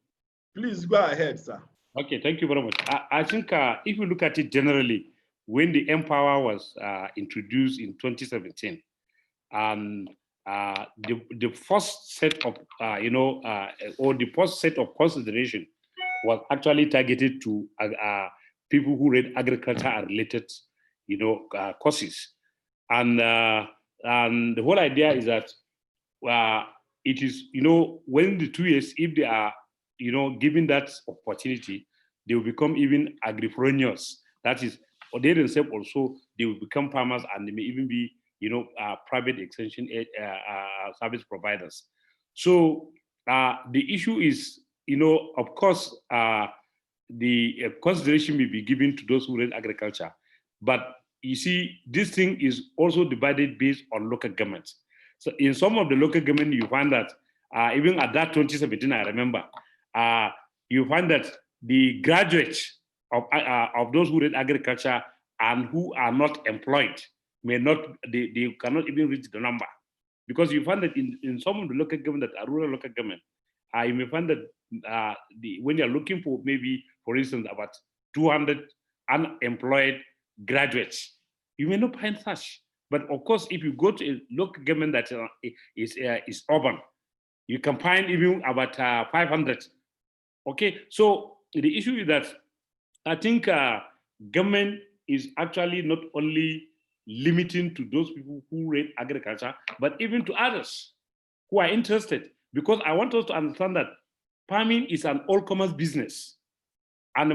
Please go ahead, sir. Okay, thank you very much. I think if you look at it generally, when the Empower was introduced in 2017, the first set of or the first set of consideration was actually targeted to people who read agriculture and related, courses, and the whole idea is that it is, when the 2 years, if they are, given that opportunity, they will become even agripreneurs. That is, or they themselves also, they will become farmers, and they may even be, private extension service providers. So the issue is, of course, the consideration may be given to those who read agriculture, but you see, this thing is also divided based on local governments. So in some of the local government, you find that even at that 2017, I remember, you find that the graduates of those who read agriculture and who are not employed may not, they cannot even reach the number. Because you find that in some of the local government that are rural local government, you may find that when you're looking for maybe, for instance, about 200 unemployed graduates, you may not find such. But of course, if you go to a local government that is urban, you can find even about 500. Okay, so the issue is that I think government is actually not only limiting to those people who read agriculture, but even to others who are interested. Because I want us to understand that farming is an all-commerce business. And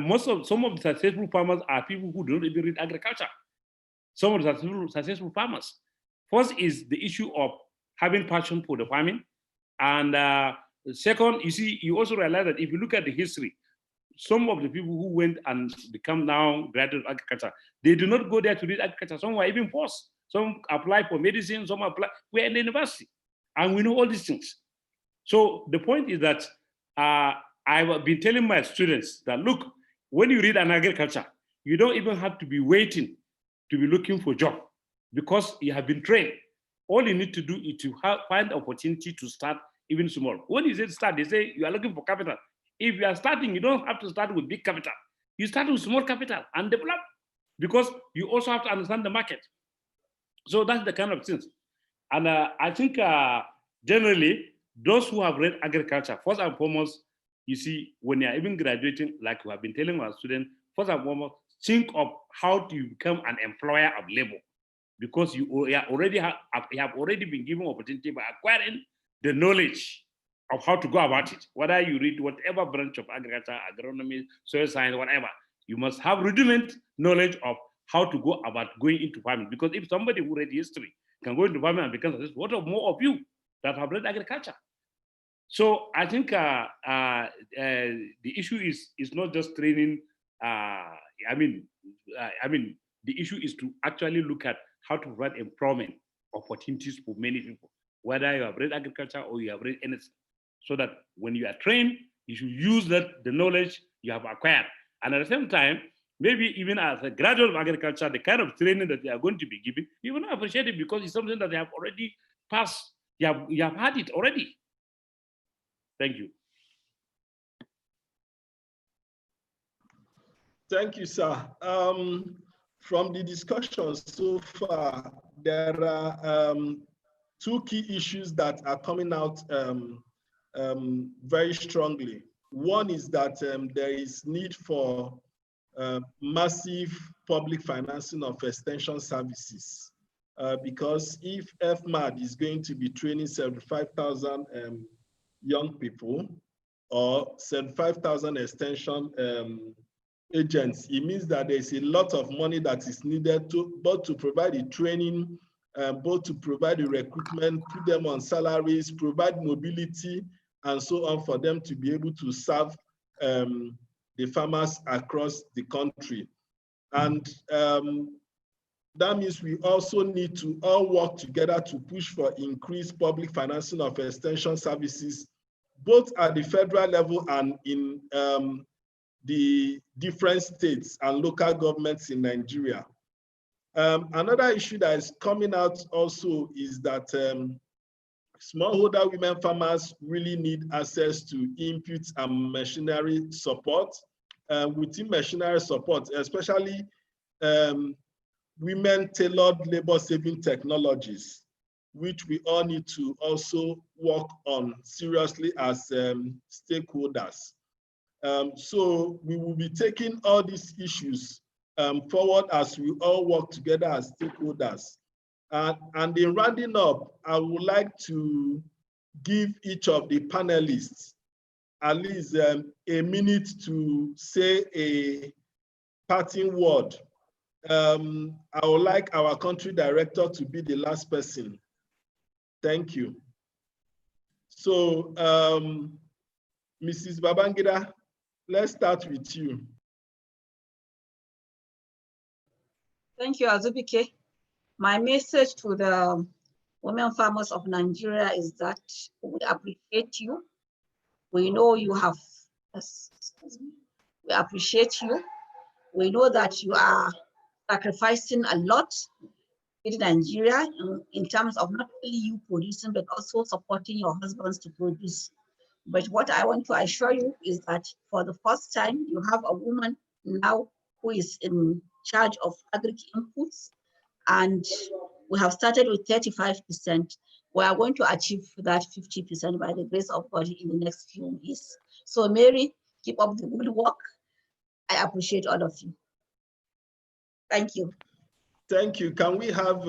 some of the successful farmers are people who don't even read agriculture. Some of the successful farmers. First is the issue of having passion for the farming. And second, you see, you also realize that if you look at the history, some of the people who went and become now graduate of agriculture, they do not go there to read agriculture. Some were even forced. Some apply for medicine, some apply, we're in the university. And we know all these things. So the point is that I've been telling my students that, look, when you read an agriculture, you don't even have to be waiting to be looking for a job because you have been trained. All you need to do is to find opportunity to start even small. When you say start, they say you are looking for capital. If you are starting, you don't have to start with big capital. You start with small capital and develop, because you also have to understand the market. So that's the kind of things. And I think generally, those who have read agriculture, first and foremost, you see, when you're even graduating, like we have been telling our students, first and foremost, think of how to become an employer of labor, because you have already been given opportunity by acquiring the knowledge of how to go about it. Whether you read whatever branch of agriculture, agronomy, soil science, whatever, you must have rudiment knowledge of how to go about going into farming. Because if somebody who read history can go into farming and become successful, what of more of you that have read agriculture? So I think the issue is not just training. The issue is to actually look at how to provide employment opportunities for many people, whether you have read agriculture or you have read anything, so that when you are trained, you should use the knowledge you have acquired. And at the same time, maybe even as a graduate of agriculture, the kind of training that they are going to be given, you will not appreciate it because it's something that they have already passed. You have had it already. Thank you. Thank you, sir. From the discussion so far, there are two key issues that are coming out very strongly. One is that there is need for massive public financing of extension services, because if FMAD is going to be training 75,000 young people or 75,000 extension agents, it means that there's a lot of money that is needed to both to provide the training, both to provide the recruitment, put them on salaries, provide mobility, and so on for them to be able to serve the farmers across the country. And that means we also need to all work together to push for increased public financing of extension services, both at the federal level and in the different states and local governments in Nigeria. Another issue that is coming out also is that smallholder women farmers really need access to inputs and machinery support. Within machinery support, especially women-tailored labor-saving technologies, which we all need to also work on seriously as stakeholders. So we will be taking all these issues forward as we all work together as stakeholders. And in rounding up, I would like to give each of the panelists at least a minute to say a parting word. I would like our country director to be the last person. Thank you. So, Mrs. Babangida, let's start with you. Thank you, Azubike. My message to the women farmers of Nigeria is that we appreciate you. We know you have, we appreciate you. We know that you are sacrificing a lot in Nigeria in terms of not only you producing, but also supporting your husbands to produce. But what I want to assure you is that for the first time, you have a woman now who is in charge of agri inputs, and we have started with 35%. We are going to achieve that 50% by the grace of God in the next few years. So Mary, keep up the good work. I appreciate all of you. Thank you. Thank you. Can we have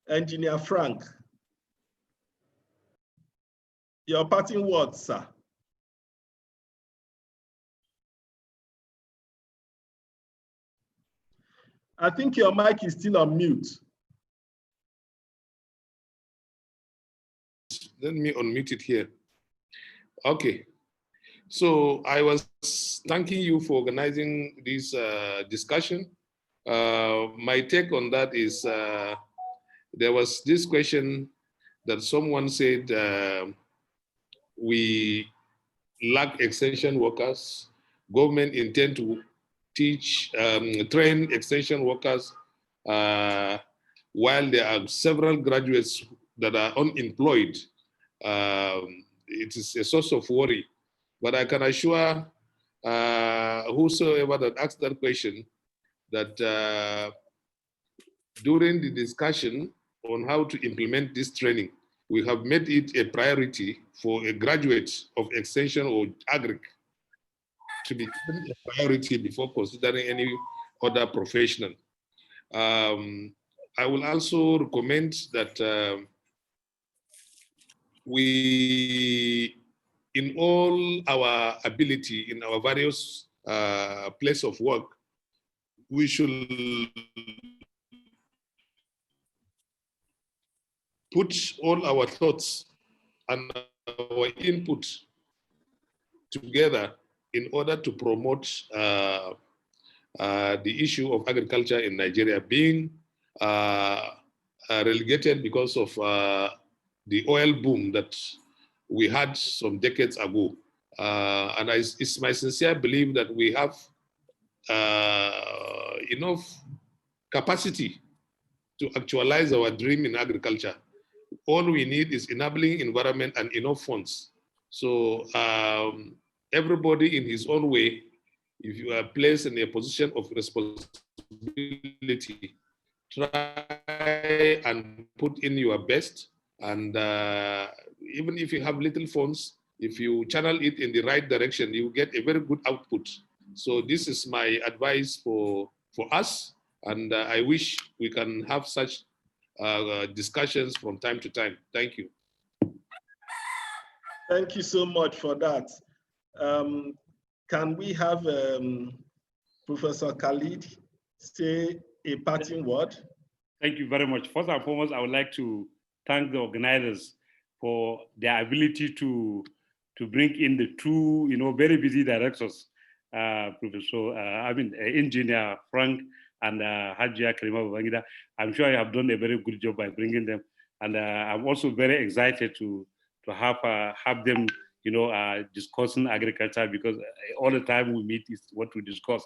Engineer Frank? Your parting words, sir. I think your mic is still on mute. Let me unmute it here. Okay. So I was thanking you for organizing this discussion. My take on that is there was this question that someone said we lack extension workers. Government intend to teach, train extension workers while there are several graduates that are unemployed. It is a source of worry. But I can assure whosoever that asked that question that during the discussion on how to implement this training, we have made it a priority for a graduate of extension or agric to be given a priority before considering any other professional. I will also recommend that we, in all our ability, in our various place of work, we should put all our thoughts and our input together in order to promote the issue of agriculture in Nigeria being relegated because of the oil boom that we had some decades ago. And it's my sincere belief that we have enough capacity to actualize our dream in agriculture. All we need is enabling environment and enough funds. So everybody in his own way, if you are placed in a position of responsibility, try and put in your best. And even if you have little funds, if you channel it in the right direction, you get a very good output. So this is my advice for us. And I wish we can have such discussions from time to time. Thank you. Thank you so much for that. Can we have Professor Kilid say a parting word? Thank you very much. First and foremost, I would like to thank the organizers for their ability to bring in the two, very busy directors, Engineer Frank and Hajia Karima Babangida. I'm sure you have done a very good job by bringing them. And I'm also very excited to have them, discussing agriculture, because all the time we meet is what we discuss.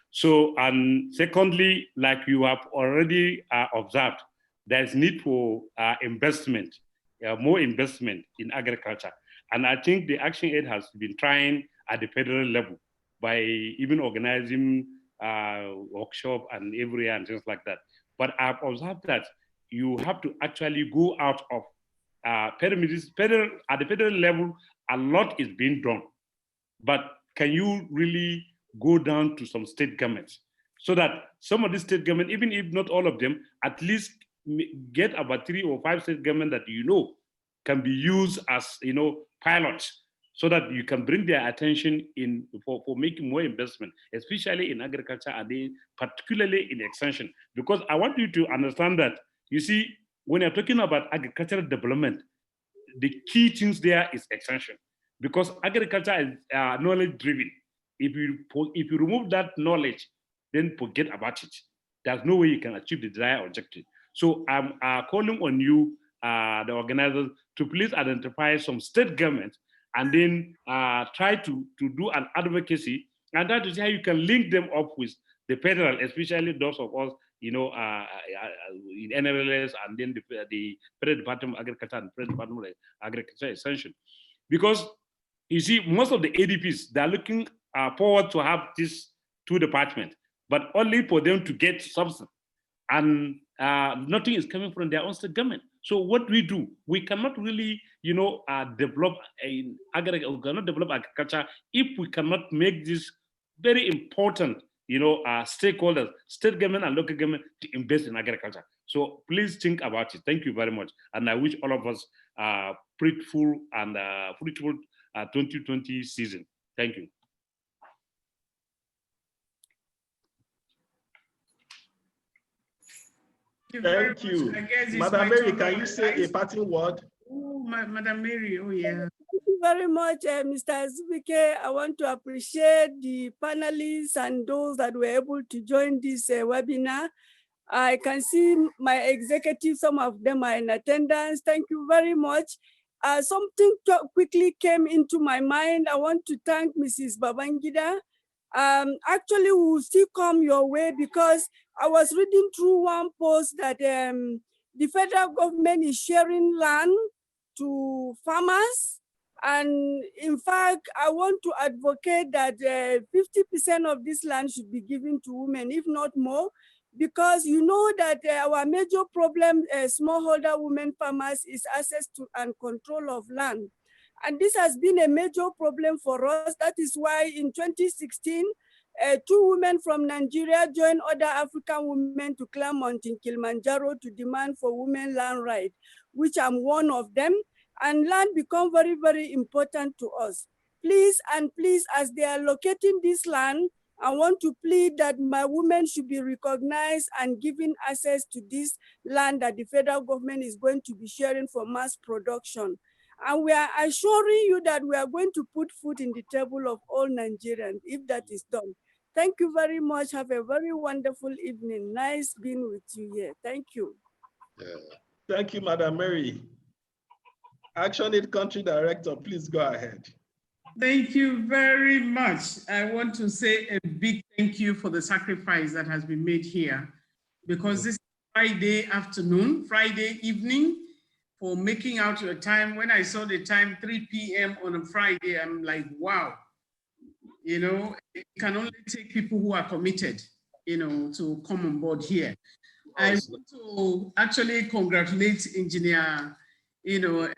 So, and secondly, like you have already observed, there's need for investment, more investment in agriculture. And I think the ActionAid has been trying at the federal level by even organizing workshop and every year and things like that. But I've observed that you have to actually go out of at the federal level, a lot is being done. But can you really go down to some state governments so that some of the state government, even if not all of them, at least get about 3 or 5 state government that can be used as pilots, so that you can bring their attention in for making more investment, especially in agriculture and particularly in extension. Because I want you to understand that, you see, when you're talking about agricultural development, the key things there is extension, because agriculture is knowledge driven. If you remove that knowledge, then forget about it. There's no way you can achieve the desired objective. So I'm calling on you, the organizers, to please identify some state governments and then try to do an advocacy, and that is how you can link them up with the federal, especially those of us, in NLS and then the Federal Department of Agriculture and Federal Department of Agriculture Extension. Because you see, most of the ADPs, they're looking forward to have these 2 departments, but only for them to get substance. And nothing is coming from their own state government. So what we do, we cannot really, develop agriculture if we cannot make this very important, stakeholders, state government and local government, to invest in agriculture. So please think about it. Thank you very much. And I wish all of us fruitful 2020 season. Thank you. Thank you. Madam Mary, can you say a parting word? Oh, Madam Mary, oh yeah. Thank you very much, Mr. Zubike. I want to appreciate the panelists and those that were able to join this webinar. I can see my executives, some of them are in attendance. Thank you very much. Something quickly came into my mind. I want to thank Mrs. Babangida. Actually, we will still come your way, because I was reading through one post that the federal government is sharing land to farmers. And in fact, I want to advocate that 50% of this land should be given to women, if not more, because you know that our major problem, smallholder women farmers, is access to and control of land. And this has been a major problem for us. That is why in 2016, 2 women from Nigeria joined other African women to climb Mountain Kilimanjaro to demand for women land rights, which I'm one of them. And land become very, very important to us. Please, as they are locating this land, I want to plead that my women should be recognized and given access to this land that the federal government is going to be sharing for mass production. And we are assuring you that we are going to put food in the table of all Nigerians if that is done. Thank you very much. Have a very wonderful evening. Nice being with you here. Thank you. Thank you, Madam Mary. ActionAid Country Director, please go ahead. Thank you very much. I want to say a big thank you for the sacrifice that has been made here, because this is Friday afternoon, Friday evening, for making out your time. When I saw the time, 3 p.m. on a Friday, I'm like, wow. You know, it can only take people who are committed, you know, to come on board here. I want to actually congratulate Engineer, you know,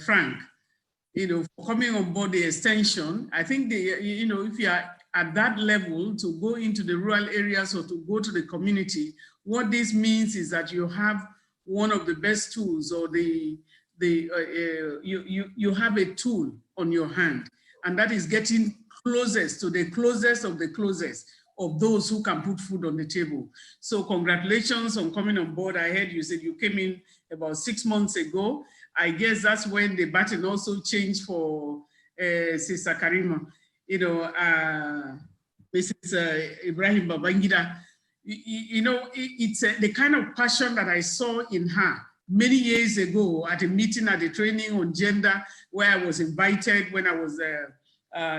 Frank, you know, for coming on board the extension. I think you know, if you are at that level to go into the rural areas or to go to the community, what this means is that you have one of the best tools, or you have a tool on your hand, and that is getting closest to the closest of the closest of those who can put food on the table. So congratulations on coming on board. I heard you said you came in about 6 months ago. I guess that's when the baton also changed for Sister Karima, you know, Mrs. Ibrahim Babangida. You know, it's the kind of passion that I saw in her many years ago at a meeting at a training on gender, where I was invited when I was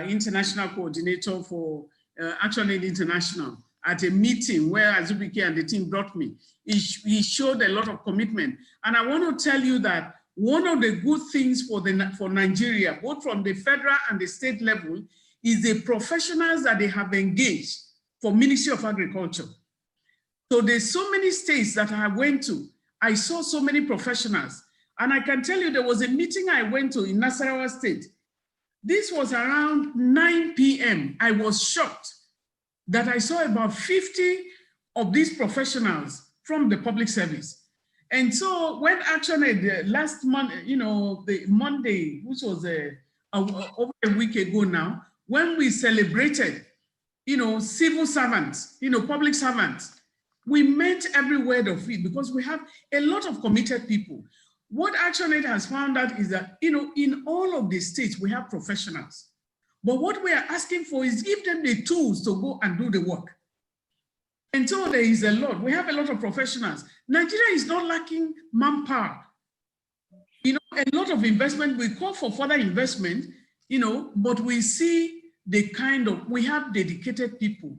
international coordinator for ActionAid International, at a meeting where Azubike and the team brought me. He showed a lot of commitment. And I want to tell you that one of the good things for Nigeria, both from the federal and the state level, is the professionals that they have engaged for Ministry of Agriculture. So there's so many states that I went to, I saw so many professionals. And I can tell you, there was a meeting I went to in Nasarawa State. This was around 9 p.m. I was shocked that I saw about 50 of these professionals from the public service. And so when ActionAid last month, you know, the Monday, which was over a week ago now, when we celebrated, you know, civil servants, you know, public servants, we meant every word of it, because we have a lot of committed people. What ActionAid has found out is that, you know, in all of the states, we have professionals. But what we are asking for is give them the tools to go and do the work. And so there is a lot. We have a lot of professionals. Nigeria is not lacking manpower. You know, a lot of investment. We call for further investment, you know, but we see the kind of, we have dedicated people,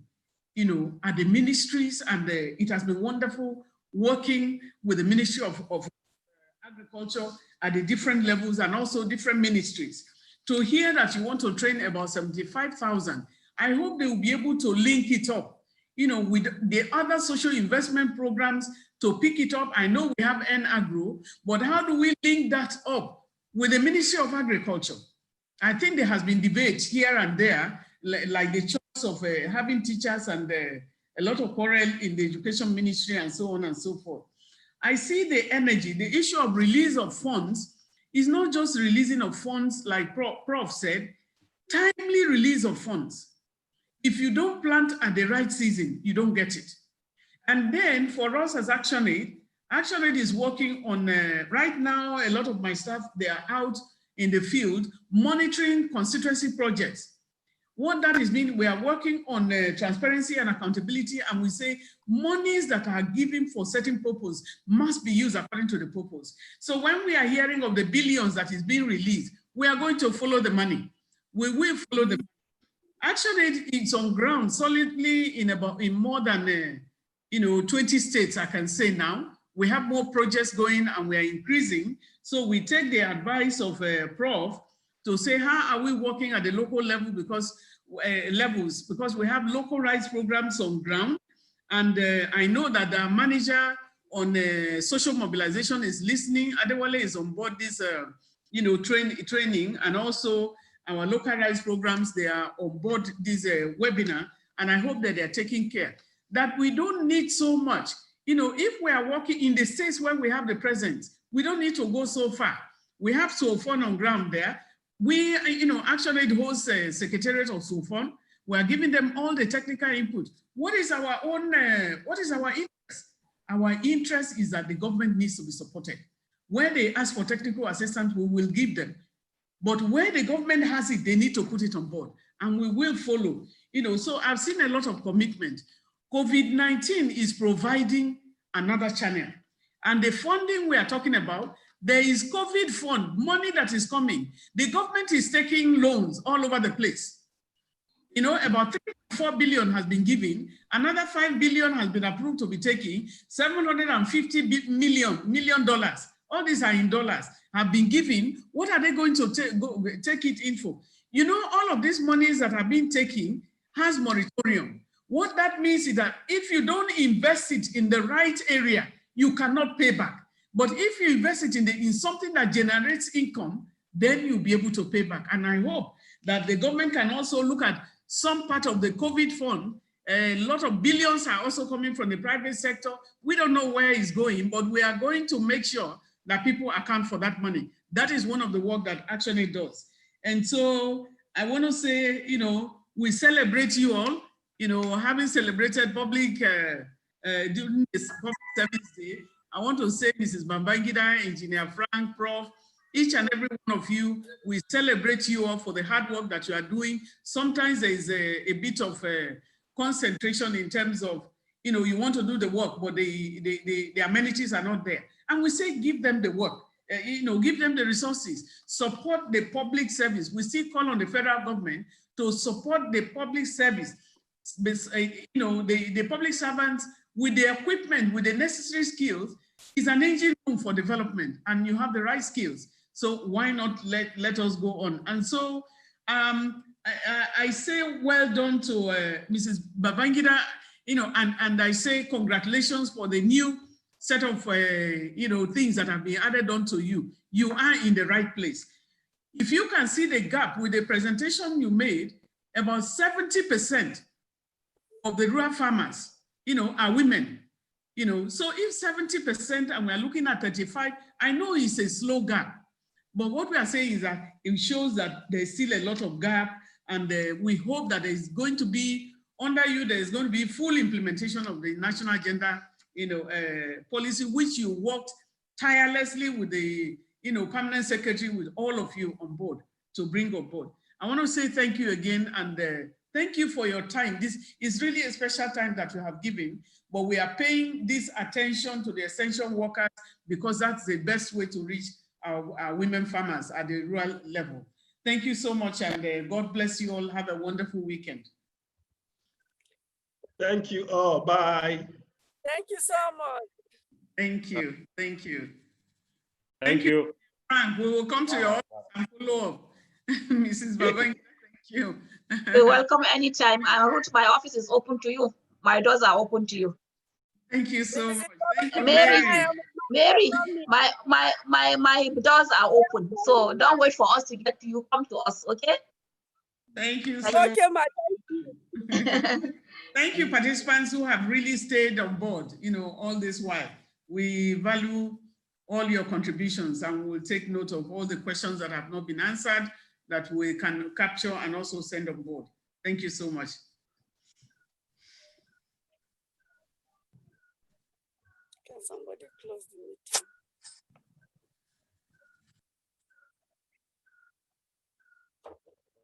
you know, at the ministries, and it has been wonderful working with the Ministry of Agriculture at the different levels and also different ministries. To hear that you want to train about 75,000, I hope they will be able to link it up, you know, with the other social investment programs to pick it up. I know we have Agro, but how do we link that up with the Ministry of Agriculture? I think there has been debate here and there, like the choice of having teachers and a lot of quarrel in the education ministry and so on and so forth. I see the energy, the issue of release of funds is not just releasing of funds like Prof said, timely release of funds. If you don't plant at the right season, you don't get it. And then for us as ActionAid, ActionAid is working on, right now, a lot of my staff, they are out in the field monitoring constituency projects. What that is mean, we are working on transparency and accountability, and we say monies that are given for certain purpose must be used according to the purpose. So when we are hearing of the billions that is being released, we are going to follow the money. We will follow the money. ActionAid is on ground solidly in more than 20 states, I can say now. We have more projects going and we are increasing. So we take the advice of Prof to say, how are we working at the local level, because we have local rights programs on ground. And I know that the manager on social mobilization is listening. Adewale is on board this training, and also our local rights programs, they are on board this webinar, and I hope that they are taking care. That we don't need so much. If we are working in the states where we have the presence, we don't need to go so far. We have SWOFON on ground there. We, ActionAid hosts a secretariat of SWOFON. We are giving them all the technical input. What is our own, what is our interest? Our interest is that the government needs to be supported. Where they ask for technical assistance, we will give them. But where the government has it, they need to put it on board, and we will follow. So I've seen a lot of commitment. COVID-19 is providing another channel. And the funding we are talking about, There is COVID fund, money that is coming. The government is taking loans all over the place. You know, about 3.4 billion has been given. Another 5 billion has been approved to be taken. $750 million. All these are in dollars, have been given. What are they going to take it in for? You know, all of these monies that have been taken has moratorium. What that means is that if you don't invest it in the right area, you cannot pay back. But if you invest it in something that generates income, then you'll be able to pay back. And I hope that the government can also look at some part of the COVID fund. A lot of billions are also coming from the private sector. We don't know where it's going, but we are going to make sure that people account for that money. That is one of the work that ActionAid does. And so I want to say, you know, we celebrate you all, you know, having celebrated public during this public service day. I want to say, Mrs. Babangida, Engineer Frank, Prof, each and every one of you, we celebrate you all for the hard work that you are doing. Sometimes there is a bit of concentration in terms of, you know, you want to do the work, but the amenities are not there. And we say, give them the work, you know, give them the resources, support the public service. We still call on the federal government to support the public service, you know, the public servants with the equipment, with the necessary skills, is an engine room for development, and you have the right skills. So why not let us go on? And so I say well done to Mrs. Babangida, you know, and I say congratulations for the new set of you know, things that have been added on to you. You are in the right place. If you can see the gap with the presentation you made, about 70% of the rural farmers, you know, are women. You know, so if 70% and we're looking at 35, I know it's a slow gap, but what we are saying is that it shows that there's still a lot of gap, and we hope that there's going to be, under you, there's going to be full implementation of the national agenda, you know, policy, which you worked tirelessly with the, you know, permanent secretary, with all of you on board to bring on board. I want to say thank you again, and thank you for your time. This is really a special time that you have given, but we are paying this attention to the essential workers because that's the best way to reach our women farmers at the rural level. Thank you so much, and God bless you all. Have a wonderful weekend. Thank you all. Bye. Thank you so much. Thank you. Thank you. Thank you. Frank, we will come to your office and follow up. Mrs. Babangida, thank you. You're welcome anytime. And Ruth, my office is open to you. My doors are open to you. Thank you so much. Thank you, Mary, my doors are open. So don't wait for us to get to you. Come to us, okay? Thank you so much. Okay, Thank you, participants who have really stayed on board, you know, all this while. We value all your contributions, and we'll take note of all the questions that have not been answered that we can capture and also send on board. Thank you so much. Can somebody close the meeting?